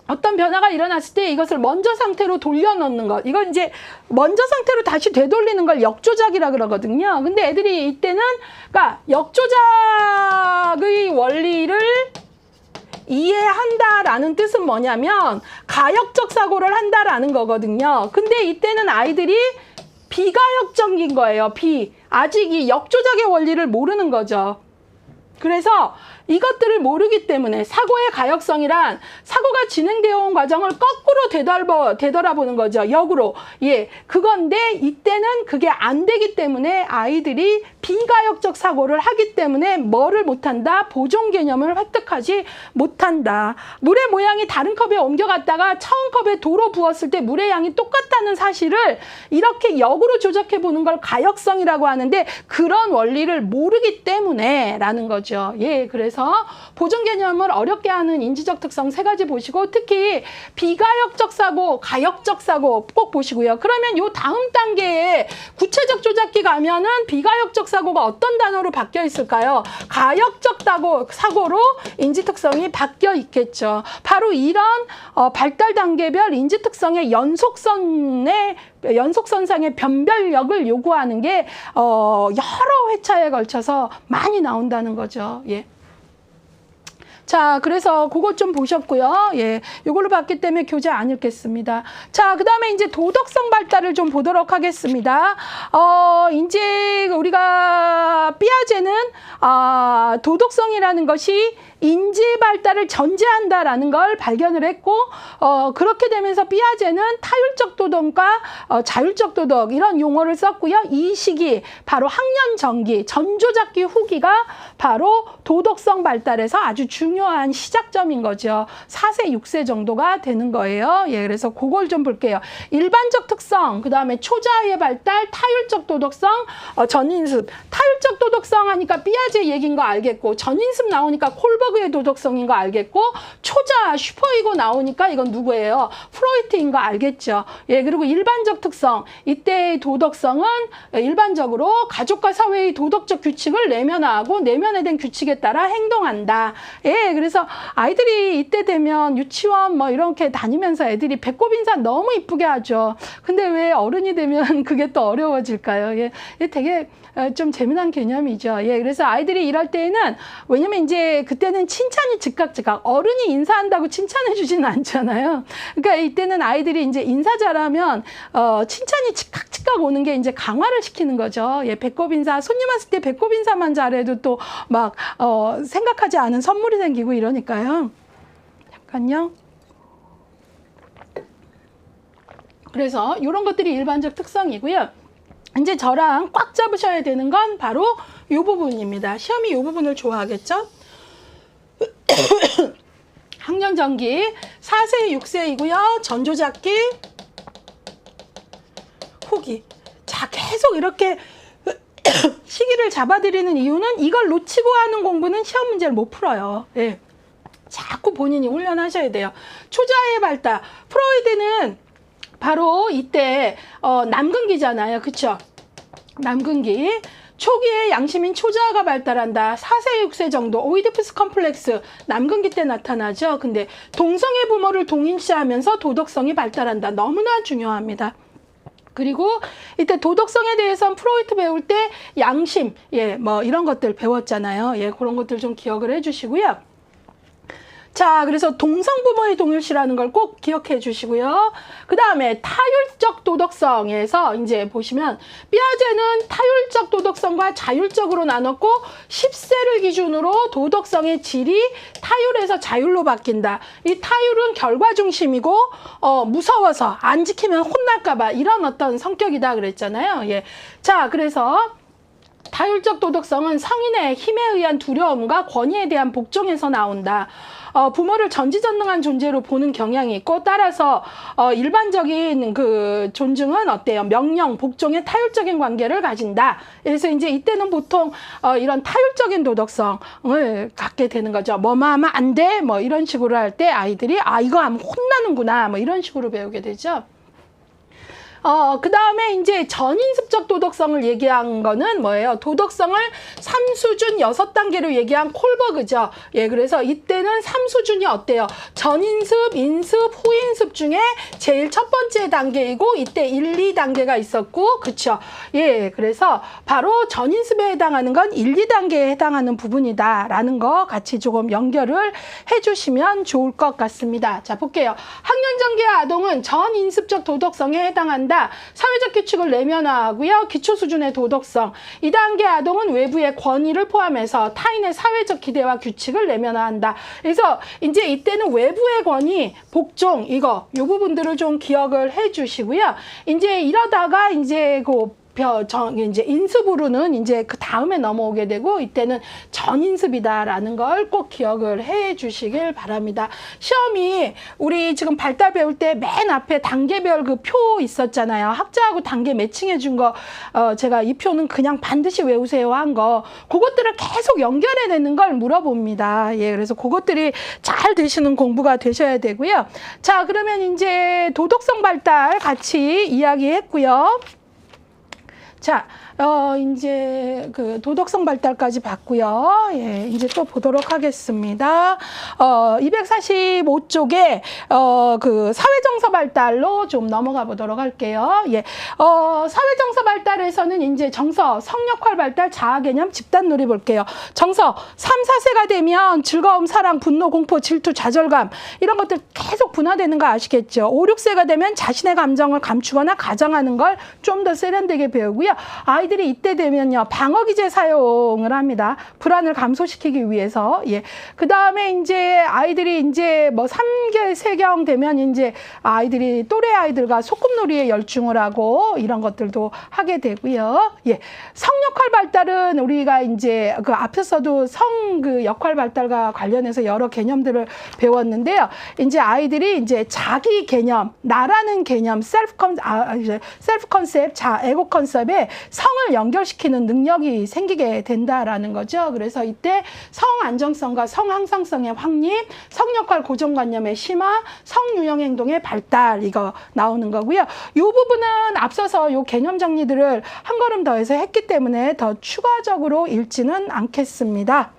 어떤 변화가 일어났을 때 이것을 먼저 상태로 돌려놓는 것. 이건 이제 먼저 상태로 다시 되돌리는 걸 역조작이라 그러거든요. 근데 애들이 이때는 그러니까 역조작의 원리를 이해한다라는 뜻은 뭐냐면 가역적 사고를 한다라는 거거든요. 근데 이때는 아이들이 비가역적인 거예요. 아직 이 역조작의 원리를 모르는 거죠. 그래서 이것들을 모르기 때문에 사고의 가역성이란 사고가 진행되어 온 과정을 거꾸로 되돌아보는 거죠. 역으로. 예, 그건데 이때는 그게 안 되기 때문에 아이들이 비가역적 사고를 하기 때문에 뭐를 못한다? 보존 개념을 획득하지 못한다. 물의 모양이 다른 컵에 옮겨갔다가 처음 컵에 도로 부었을 때 물의 양이 똑같다는 사실을 이렇게 역으로 조작해 보는 걸 가역성이라고 하는데 그런 원리를 모르기 때문에 라는 거죠. 예, 그래서 보존 개념을 어렵게 하는 인지적 특성 세 가지 보시고 특히 비가역적 사고, 가역적 사고 꼭 보시고요. 그러면 요 다음 단계에 구체적 조작기 가면은 비가역적 사고가 어떤 단어로 바뀌어 있을까요? 가역적 사고로 인지 특성이 바뀌어 있겠죠. 바로 이런 발달 단계별 인지 특성의 연속선상의 변별력을 요구하는 게 여러 회차에 걸쳐서 많이 나온다는 거죠. 예. 자, 그래서 그것 좀 보셨고요. 예, 이걸로 봤기 때문에 교재 안 읽겠습니다. 자, 그 다음에 이제 도덕성 발달을 좀 보도록 하겠습니다. 이제 우리가 피아제는 도덕성이라는 것이 인지 발달을 전제한다라는 걸 발견을 했고, 그렇게 되면서 피아제는 타율적 도덕과 자율적 도덕 이런 용어를 썼고요. 이 시기 바로 학년 전기, 전조잡기 후기가 바로 도덕성 발달에서 아주 중요한 시작점인 거죠. 4세, 6세 정도가 되는 거예요. 예, 그래서 그걸 좀 볼게요. 일반적 특성, 그 다음에 초자의 발달, 타율적 도덕성, 전인습. 타율적 도덕성 하니까 피아제 얘기인 거 알겠고, 전인습 나오니까 콜버그의 도덕성인 거 알겠고, 초자, 슈퍼이고 나오니까 이건 누구예요? 프로이트인 거 알겠죠. 예, 그리고 일반적 특성. 이때의 도덕성은 일반적으로 가족과 사회의 도덕적 규칙을 내면화하고 내면화된 규칙에 따라 행동한다. 예, 그래서 아이들이 이때 되면 유치원 뭐 이렇게 다니면서 애들이 배꼽 인사 너무 이쁘게 하죠. 근데 왜 어른이 되면 그게 또 어려워질까요? 예, 되게 좀 재미난 개념이죠. 예, 그래서 아이들이 이럴 때에는, 왜냐면 이제 그때는 칭찬이 즉각 어른이 인사한다고 칭찬해 주지는 않잖아요. 그러니까 이때는 아이들이 이제 인사 잘하면 칭찬이 즉각 오는 게 이제 강화를 시키는 거죠. 예, 배꼽 인사, 손님 왔을 때 배꼽 인사만 잘해도 또 막 생각하지 않은 선물이 생기고 이러니까요. 잠깐요. 그래서 이런 것들이 일반적 특성이고요. 이제 저랑 꽉 잡으셔야 되는 건 바로 이 부분입니다. 시험이 이 부분을 좋아하겠죠? 학년 전기 4세, 6세이고요. 전조잡기, 후기. 자, 계속 이렇게 시기를 잡아드리는 이유는 이걸 놓치고 하는 공부는 시험 문제를 못 풀어요. 예. 자꾸 본인이 훈련하셔야 돼요. 초자의 발달. 프로이드는 바로 이때 남근기잖아요. 그쵸? 남근기. 초기에 양심인 초자아가 발달한다. 4세, 6세 정도. 오이디푸스 컴플렉스. 남근기 때 나타나죠. 근데 동성애 부모를 동일시하면서 도덕성이 발달한다. 너무나 중요합니다. 그리고 이때 도덕성에 대해서는 프로이트 배울 때 양심, 예, 뭐 이런 것들 배웠잖아요. 예, 그런 것들 좀 기억을 해주시고요. 자, 그래서 동성부모의 동일시라는 걸 꼭 기억해 주시고요. 그 다음에 타율적 도덕성에서 이제 보시면 피아제는 타율적 도덕성과 자율적으로 나눴고 10세를 기준으로 도덕성의 질이 타율에서 자율로 바뀐다. 이 타율은 결과 중심이고 무서워서 안 지키면 혼날까 봐 이런 어떤 성격이다 그랬잖아요. 예. 자, 그래서 타율적 도덕성은 성인의 힘에 의한 두려움과 권위에 대한 복종에서 나온다. 부모를 전지전능한 존재로 보는 경향이 있고, 따라서 일반적인 그 존중은 어때요? 명령, 복종의 타율적인 관계를 가진다. 그래서 이제 이때는 보통 이런 타율적인 도덕성을 갖게 되는 거죠. 뭐뭐 하면 안 돼, 뭐 이런 식으로 할 때 아이들이 이거 하면 혼나는구나, 뭐 이런 식으로 배우게 되죠. 그 다음에 이제 전인습적 도덕성을 얘기한 거는 뭐예요? 도덕성을 3수준 6단계로 얘기한 콜버그죠. 예, 그래서 이때는 3수준이 어때요? 전인습, 인습, 후인습 중에 제일 첫 번째 단계이고, 이때 1, 2단계가 있었고, 그쵸? 예, 그래서 바로 전인습에 해당하는 건 1, 2단계에 해당하는 부분이다 라는 거 같이 조금 연결을 해주시면 좋을 것 같습니다. 자, 볼게요. 학년전개 아동은 전인습적 도덕성에 해당한다. 사회적 규칙을 내면화하고요. 기초 수준의 도덕성. 2단계 아동은 외부의 권위를 포함해서 타인의 사회적 기대와 규칙을 내면화한다. 그래서 이제 이때는 외부의 권위, 복종, 이 부분들을 좀 기억을 해 주시고요. 이제 이러다가 이제 이제 인습으로는 이제 그 다음에 넘어오게 되고, 이때는 전인습이다라는 걸 꼭 기억을 해 주시길 바랍니다. 시험이 우리 지금 발달 배울 때 맨 앞에 단계별 그 표 있었잖아요. 학자하고 단계 매칭해 준 거, 제가 이 표는 그냥 반드시 외우세요 한 거, 그것들을 계속 연결해 내는 걸 물어봅니다. 예, 그래서 그것들이 잘 되시는 공부가 되셔야 되고요. 자, 그러면 이제 도덕성 발달 같이 이야기했고요. 자, 이제 그 도덕성 발달까지 봤고요. 예, 이제 또 보도록 하겠습니다. 245쪽에 그 사회정서 발달로 좀 넘어가 보도록 할게요. 예, 사회정서 발달에서는 이제 정서, 성역할 발달, 자아개념, 집단놀이 볼게요. 정서, 3, 4세가 되면 즐거움, 사랑, 분노, 공포, 질투, 좌절감 이런 것들 계속 분화되는 거 아시겠죠? 5, 6세가 되면 자신의 감정을 감추거나 가장하는 걸 좀 더 세련되게 배우고요. 아이들이 이때 되면요, 방어기제 사용을 합니다. 불안을 감소시키기 위해서. 예. 그 다음에 이제 아이들이 이제 뭐 3개, 세경 되면 이제 아이들이 또래 아이들과 소꿉놀이에 열중을 하고 이런 것들도 하게 되고요. 예. 성역할 발달은 우리가 이제 그 앞에서도 성 그 역할 발달과 관련해서 여러 개념들을 배웠는데요. 이제 아이들이 이제 자기 개념, 나라는 개념, 셀프 컨셉, 에고 컨셉에 성을 연결시키는 능력이 생기게 된다라는 거죠. 그래서 이때 성 안정성과 성 항상성의 확립, 성 역할 고정관념의 심화, 성 유형 행동의 발달 이거 나오는 거고요. 이 부분은 앞서서 이 개념 정리들을 한 걸음 더해서 했기 때문에 더 추가적으로 읽지는 않겠습니다.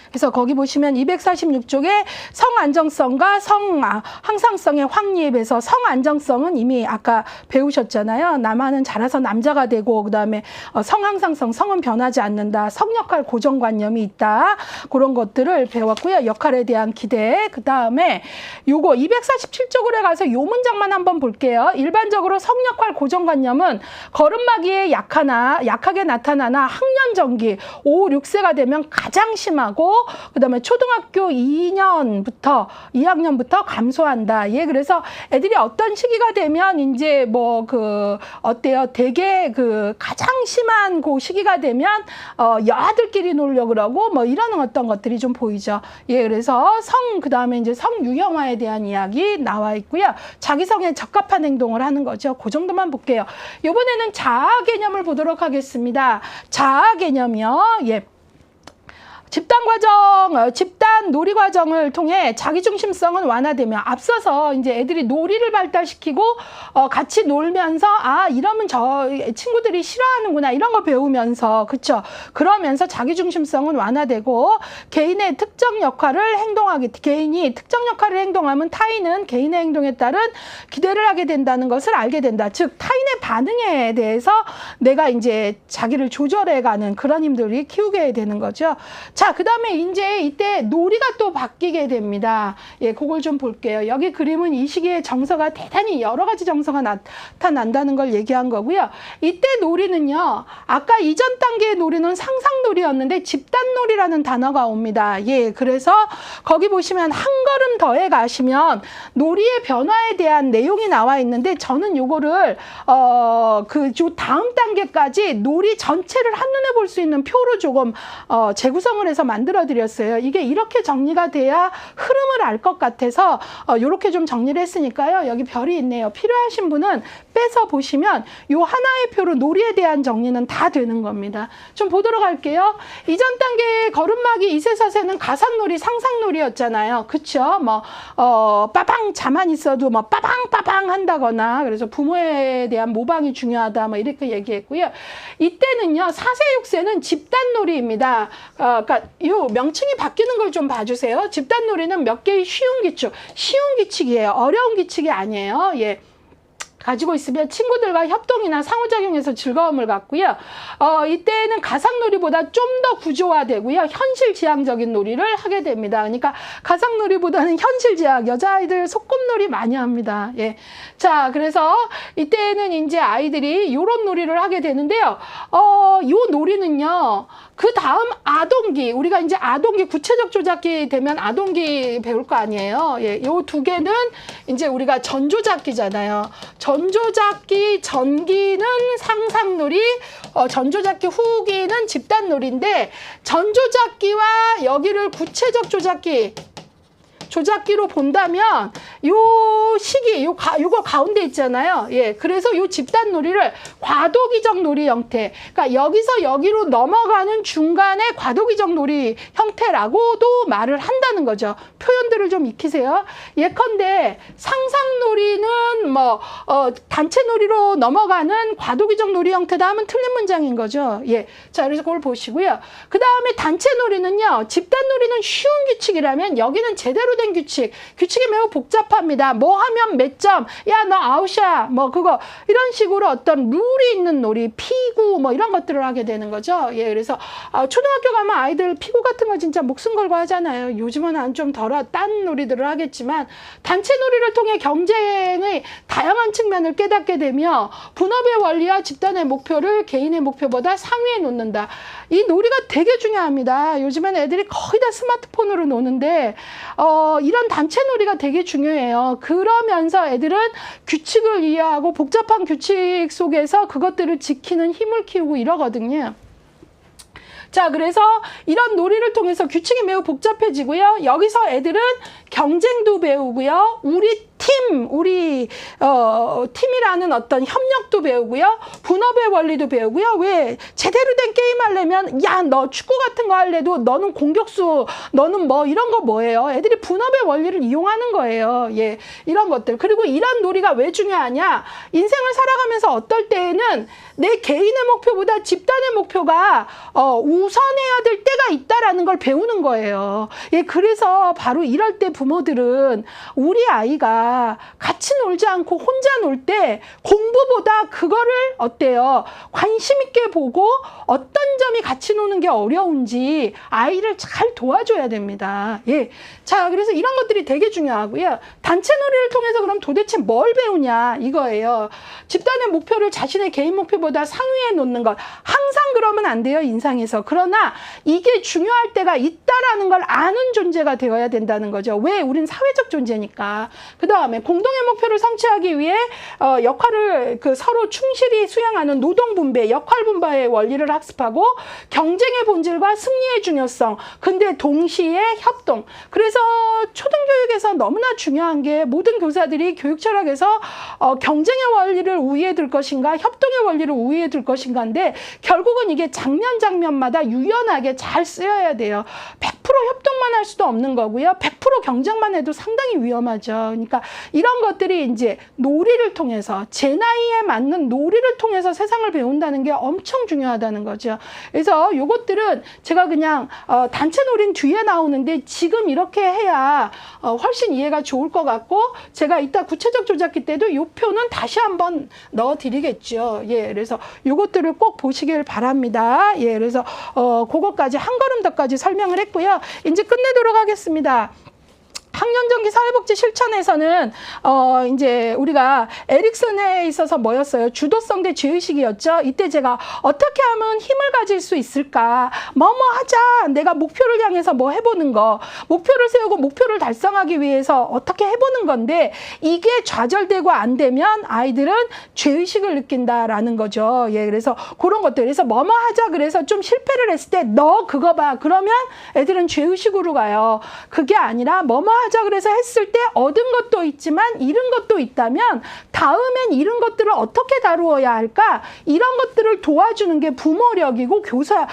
그래서 거기 보시면 246쪽에 성 안정성과 성 항상성의 확립에서 성 안정성은 이미 아까 배우셨잖아요. 남한은 자라서 남자가 되고 그다음에 성 항상성, 성은 변하지 않는다. 성 역할 고정관념이 있다. 그런 것들을 배웠고요. 역할에 대한 기대. 그다음에 요거 247쪽으로 가서 요 문장만 한번 볼게요. 일반적으로 성 역할 고정관념은 걸음마기에 약하게 나타나나 학년 전기 5, 6세가 되면 가장 심하고 그다음에 초등학교 2학년부터 감소한다. 예, 그래서 애들이 어떤 시기가 되면 이제 뭐 그 어때요? 되게 그 가장 심한 그 시기가 되면 여아들끼리 놀려고 그러고 뭐 이런 어떤 것들이 좀 보이죠. 예, 그래서 그다음에 이제 성 유형화에 대한 이야기 나와 있고요. 자기 성에 적합한 행동을 하는 거죠. 그 정도만 볼게요. 이번에는 자아 개념을 보도록 하겠습니다. 자아 개념이요. 예. 집단 놀이 과정을 통해 자기중심성은 완화되며 앞서서 이제 애들이 놀이를 발달시키고 같이 놀면서 이러면 저 친구들이 싫어하는구나 이런 거 배우면서 그쵸? 그러면서 자기중심성은 완화되고 개인이 특정 역할을 행동하면 타인은 개인의 행동에 따른 기대를 하게 된다는 것을 알게 된다. 즉 타인의 반응에 대해서 내가 이제 자기를 조절해가는 그런 힘들이 키우게 되는 거죠. 자, 그 다음에 이제 이때 놀이가 또 바뀌게 됩니다. 예, 그걸 좀 볼게요. 여기 그림은 이 시기에 정서가 대단히 여러 가지 정서가 나타난다는 걸 얘기한 거고요. 이때 놀이는요, 아까 이전 단계의 놀이는 상상놀이였는데 집단놀이라는 단어가 옵니다. 예, 그래서 거기 보시면 한 걸음 더해 가시면 놀이의 변화에 대한 내용이 나와 있는데 저는 요거를 요 다음 단계까지 놀이 전체를 한눈에 볼 수 있는 표로 조금 재구성을 해서 만들어 드렸어요. 이게 이렇게 정리가 돼야 흐름을 알 것 같아서 이렇게 좀 정리를 했으니까요. 여기 별이 있네요. 필요하신 분은 빼서 보시면 요 하나의 표로 놀이에 대한 정리는 다 되는 겁니다. 좀 보도록 할게요. 이전 단계의 걸음마기 2세, 4세는 가상놀이, 상상놀이였잖아요. 그쵸? 뭐 빠방 자만 있어도 뭐 빠방 한다거나 그래서 부모에 대한 모방이 중요하다 뭐 이렇게 얘기했고요. 이때는요 4세, 6세는 집단놀이입니다. 그러니까 이 명칭이 바뀌는 걸 좀 봐주세요. 집단놀이는 몇 개의 쉬운 규칙이에요. 어려운 규칙이 아니에요. 예. 가지고 있으면 친구들과 협동이나 상호작용에서 즐거움을 갖고요. 이때는 가상놀이보다 좀 더 구조화되고요. 현실지향적인 놀이를 하게 됩니다. 그러니까 가상놀이보다는 현실지향, 여자아이들 소꿉놀이 많이 합니다. 예. 자, 그래서 이때는 이제 아이들이 이런 놀이를 하게 되는데요. 이 놀이는요. 그 다음 아동기, 우리가 이제 아동기 구체적 조작기 되면 아동기 배울 거 아니에요. 예, 요 두 개는 이제 우리가 전조작기잖아요. 전조작기 전기는 상상놀이, 전조작기 후기는 집단놀이인데 전조작기와 여기를 구체적 조작기 조작기로 본다면 요 시기 요거 가운데 있잖아요. 예. 그래서 요 집단 놀이를 과도기적 놀이 형태. 그러니까 여기서 여기로 넘어가는 중간에 과도기적 놀이 형태라고도 말을 한다는 거죠. 표현들을 좀 익히세요. 예컨대 상상놀이는 뭐 단체 놀이로 넘어가는 과도기적 놀이 형태다 하면 틀린 문장인 거죠. 예. 자, 그래서 그걸 보시고요. 그 다음에 단체 놀이는요. 집단 놀이는 쉬운 규칙이라면 여기는 제대로 된 규칙. 규칙이 매우 복잡합니다. 뭐 하면 몇 점, 야, 너 아웃이야. 뭐 그거 이런 식으로 어떤 룰이 있는 놀이, 피구 뭐 이런 것들을 하게 되는 거죠. 예. 그래서 초등학교 가면 아이들 피구 같은 거 진짜 목숨 걸고 하잖아요. 요즘은 좀 딴 놀이들을 하겠지만 단체 놀이를 통해 경쟁의 다양한 측면을 깨닫게 되며 분업의 원리와 집단의 목표를 개인의 목표보다 상위에 놓는다. 이 놀이가 되게 중요합니다. 요즘엔 애들이 거의 다 스마트폰으로 노는데 이런 단체 놀이가 되게 중요해요. 그러면서 애들은 규칙을 이해하고 복잡한 규칙 속에서 그것들을 지키는 힘을 키우고 이러거든요. 자, 그래서 이런 놀이를 통해서 규칙이 매우 복잡해지고요. 여기서 애들은 경쟁도 배우고요. 우리 팀이라는 어떤 협력도 배우고요. 분업의 원리도 배우고요. 왜 제대로 된 게임 하려면 야, 너 축구 같은 거 할래도 너는 공격수, 너는 뭐 이런 거 뭐예요? 애들이 분업의 원리를 이용하는 거예요. 예, 이런 것들. 그리고 이런 놀이가 왜 중요하냐? 인생을 살아가면서 어떨 때에는 내 개인의 목표보다 집단의 목표가 우선해야 될 때가 있다라는 걸 배우는 거예요. 예, 그래서 바로 이럴 때 부모들은 우리 아이가 같이 놀지 않고 혼자 놀 때 공부보다 그거를 어때요? 관심 있게 보고 어떤 점이 같이 노는 게 어려운지 아이를 잘 도와줘야 됩니다. 예. 자, 그래서 이런 것들이 되게 중요하고요. 단체 놀이를 통해서 그럼 도대체 뭘 배우냐 이거예요. 집단의 목표를 자신의 개인 목표보다 상위에 놓는 것. 항상 그러면 안 돼요, 인상에서. 그러나 이게 중요할 때가 있다라는 걸 아는 존재가 되어야 된다는 거죠. 왜? 우린 사회적 존재니까. 그 다음에 공동의 목표를 성취하기 위해 역할을 서로 충실히 수행하는 노동 분배, 역할 분배의 원리를 학습하고 경쟁의 본질과 승리의 중요성, 근데 동시에 협동. 그래서 초등교육에서 너무나 중요한 게 모든 교사들이 교육 철학에서 경쟁의 원리를 우위에 둘 것인가, 협동의 원리를 우위에 둘 것인가인데 결국은 이게 장면마다 유연하게 잘 쓰여야 돼요. 100% 협동만 할 수도 없는 거고요. 100% 경쟁만 해도 상당히 위험하죠. 그러니까 이런 것들이 이제 놀이를 통해서 제 나이에 맞는 놀이를 통해서 세상을 배운다는 게 엄청 중요하다는 거죠. 그래서 요것들은 제가 그냥 단체 놀이는 뒤에 나오는데 지금 이렇게 해야 훨씬 이해가 좋을 것 같고 제가 이따 구체적 조작기 때도 요 표는 다시 한번 넣어드리겠죠. 예, 그래서 요것들을 꼭 보시길 바랍니다. 예, 그래서 그것까지 한 걸음 더까지 설명을 했고요. 이제 끝내도록 하겠습니다. 학년정기 사회복지 실천에서는 이제 우리가 에릭슨에 있어서 뭐였어요? 주도성 대 죄의식이었죠. 이때 제가 어떻게 하면 힘을 가질 수 있을까? 뭐뭐 하자. 내가 목표를 향해서 뭐 해보는 거. 목표를 세우고 목표를 달성하기 위해서 어떻게 해보는 건데 이게 좌절되고 안 되면 아이들은 죄의식을 느낀다라는 거죠. 예, 그래서 그런 것들. 그래서 뭐뭐 하자. 그래서 좀 실패를 했을 때 너 그거 봐. 그러면 애들은 죄의식으로 가요. 그게 아니라 뭐뭐 하자 그래서 했을 때 얻은 것도 있지만 잃은 것도 있다면 다음엔 잃은 것들을 어떻게 다루어야 할까? 이런 것들을 도와주는 게 부모력이고 교사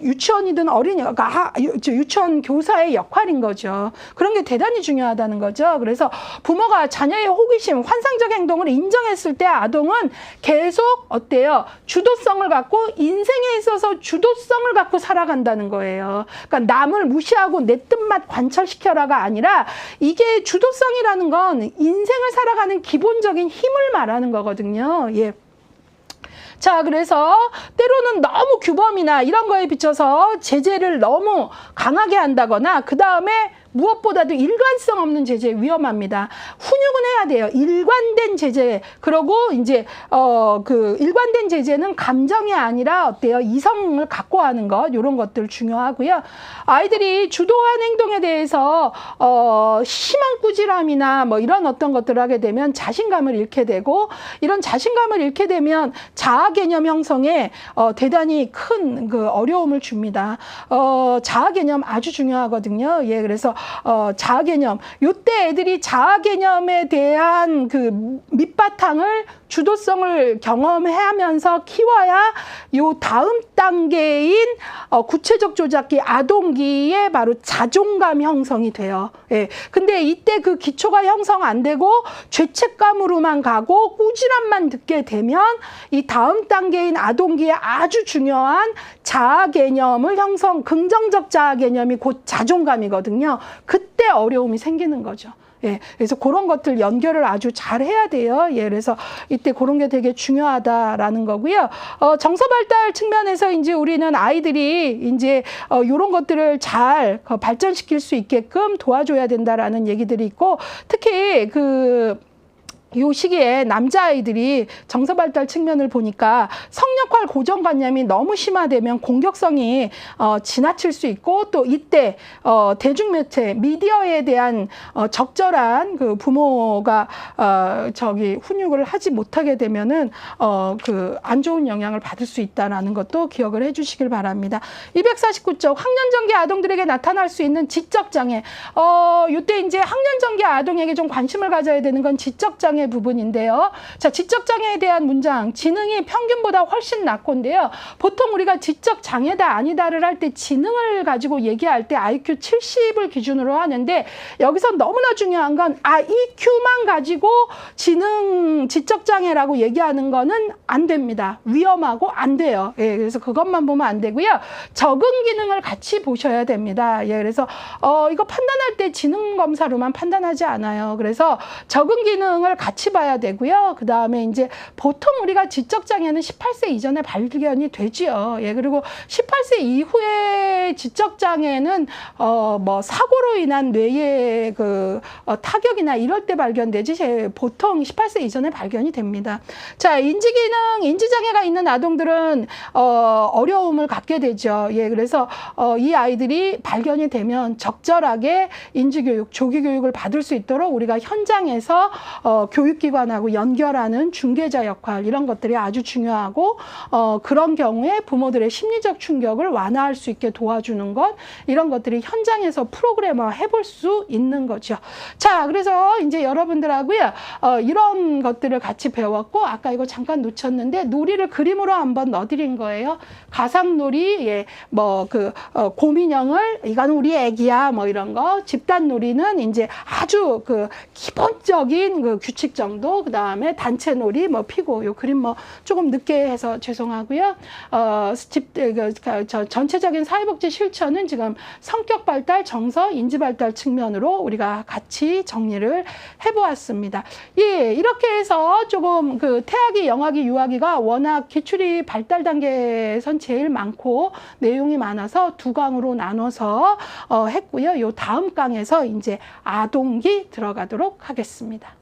유치원이든 어린이가 유치원 교사의 역할인 거죠. 그런 게 대단히 중요하다는 거죠. 그래서 부모가 자녀의 호기심, 환상적 행동을 인정했을 때 아동은 계속 어때요? 주도성을 갖고 인생에 있어서 주도성을 갖고 살아간다는 거예요. 그러니까 남을 무시하고 내 뜻만 관철시켜라가 아니라 이게 주도성이라는 건 인생을 살아가는 기본적인 힘을 말하는 거거든요. 예. 자, 그래서 때로는 너무 규범이나 이런 거에 비춰서 제재를 너무 강하게 한다거나 그 다음에 무엇보다도 일관성 없는 제재 위험합니다. 훈육은 해야 돼요. 일관된 제재. 그러고 이제 그 일관된 제재는 감정이 아니라 어때요? 이성을 갖고 하는 것. 이런 것들 중요하고요. 아이들이 주도한 행동에 대해서 심한 꾸지람이나 뭐 이런 어떤 것들을 하게 되면 자신감을 잃게 되고 이런 자신감을 잃게 되면 자아 개념 형성에 대단히 큰 그 어려움을 줍니다. 자아 개념 아주 중요하거든요. 예, 그래서 자아 개념. 요때 애들이 자아 개념에 대한 그 밑바탕을 주도성을 경험하면서 키워야 요 다음 단계인 구체적 조작기 아동기에 바로 자존감 형성이 돼요. 예. 근데 이때 그 기초가 형성 안 되고 죄책감으로만 가고 꾸지람만 듣게 되면 이 다음 단계인 아동기에 아주 중요한 자아 개념을 형성, 긍정적 자아 개념이 곧 자존감이거든요. 그때 어려움이 생기는 거죠. 예, 그래서 그런 것들 연결을 아주 잘 해야 돼요. 예, 그래서 이때 그런 게 되게 중요하다라는 거고요. 정서 발달 측면에서 이제 우리는 아이들이 이제 이런 것들을 잘 발전시킬 수 있게끔 도와줘야 된다라는 얘기들이 있고, 특히 요 시기에 남자아이들이 정서발달 측면을 보니까 성역할 고정관념이 너무 심화되면 공격성이 지나칠 수 있고, 또 이때 대중매체, 미디어에 대한 적절한 그 부모가 훈육을 하지 못하게 되면은 안 좋은 영향을 받을 수 있다는 것도 기억을 해주시길 바랍니다. 249쪽 학년전개 아동들에게 나타날 수 있는 지적장애. 이때 이제 학년전개 아동에게 좀 관심을 가져야 되는 건 지적장애 부분인데요. 자, 지적장애에 대한 문장, 지능이 평균보다 훨씬 낮고인데요. 보통 우리가 지적장애다 아니다를 할 때 지능을 가지고 얘기할 때 IQ 70을 기준으로 하는데, 여기서 너무나 중요한 건 EQ만 가지고 지적장애라고 얘기하는 거는 안 됩니다. 위험하고 안 돼요. 예, 그래서 그것만 보면 안 되고요. 적응 기능을 같이 보셔야 됩니다. 예, 그래서 이거 판단할 때 지능 검사로만 판단하지 않아요. 그래서 적응 기능을 같이 봐야 되고요. 그 다음에 이제 보통 우리가 지적장애는 18세 이전에 발견이 되지요. 예, 그리고 18세 이후에 지적장애는 뭐 사고로 인한 뇌의 타격이나 이럴 때 발견되지, 보통 18세 이전에 발견이 됩니다. 자, 인지기능, 인지장애가 있는 아동들은 어려움을 갖게 되죠. 예, 그래서 이 아이들이 발견이 되면 적절하게 인지교육, 조기교육을 받을 수 있도록 우리가 현장에서 교육기관하고 연결하는 중개자 역할, 이런 것들이 아주 중요하고, 그런 경우에 부모들의 심리적 충격을 완화할 수 있게 도와주는 것, 이런 것들이 현장에서 프로그래머 해볼 수 있는 거죠. 자, 그래서 이제 여러분들하고요, 이런 것들을 같이 배웠고, 아까 이거 잠깐 놓쳤는데, 놀이를 그림으로 한번 넣어드린 거예요. 가상놀이, 예, 곰인형을, 이건 우리 애기야, 뭐 이런 거. 집단놀이는 이제 아주 기본적인 규칙 정도, 그 다음에 단체놀이, 피고, 요 그림 조금 늦게 해서 죄송하고요. 전체적인 사회복지 실천은 지금 성격 발달, 정서, 인지 발달 측면으로 우리가 같이 정리를 해보았습니다. 예, 이렇게 해서 조금 태아기, 영아기, 유아기가 워낙 기출이 발달 단계에선 제일 많고 내용이 많아서 두 강으로 나눠서 했고요. 요 다음 강에서 이제 아동기 들어가도록 하겠습니다.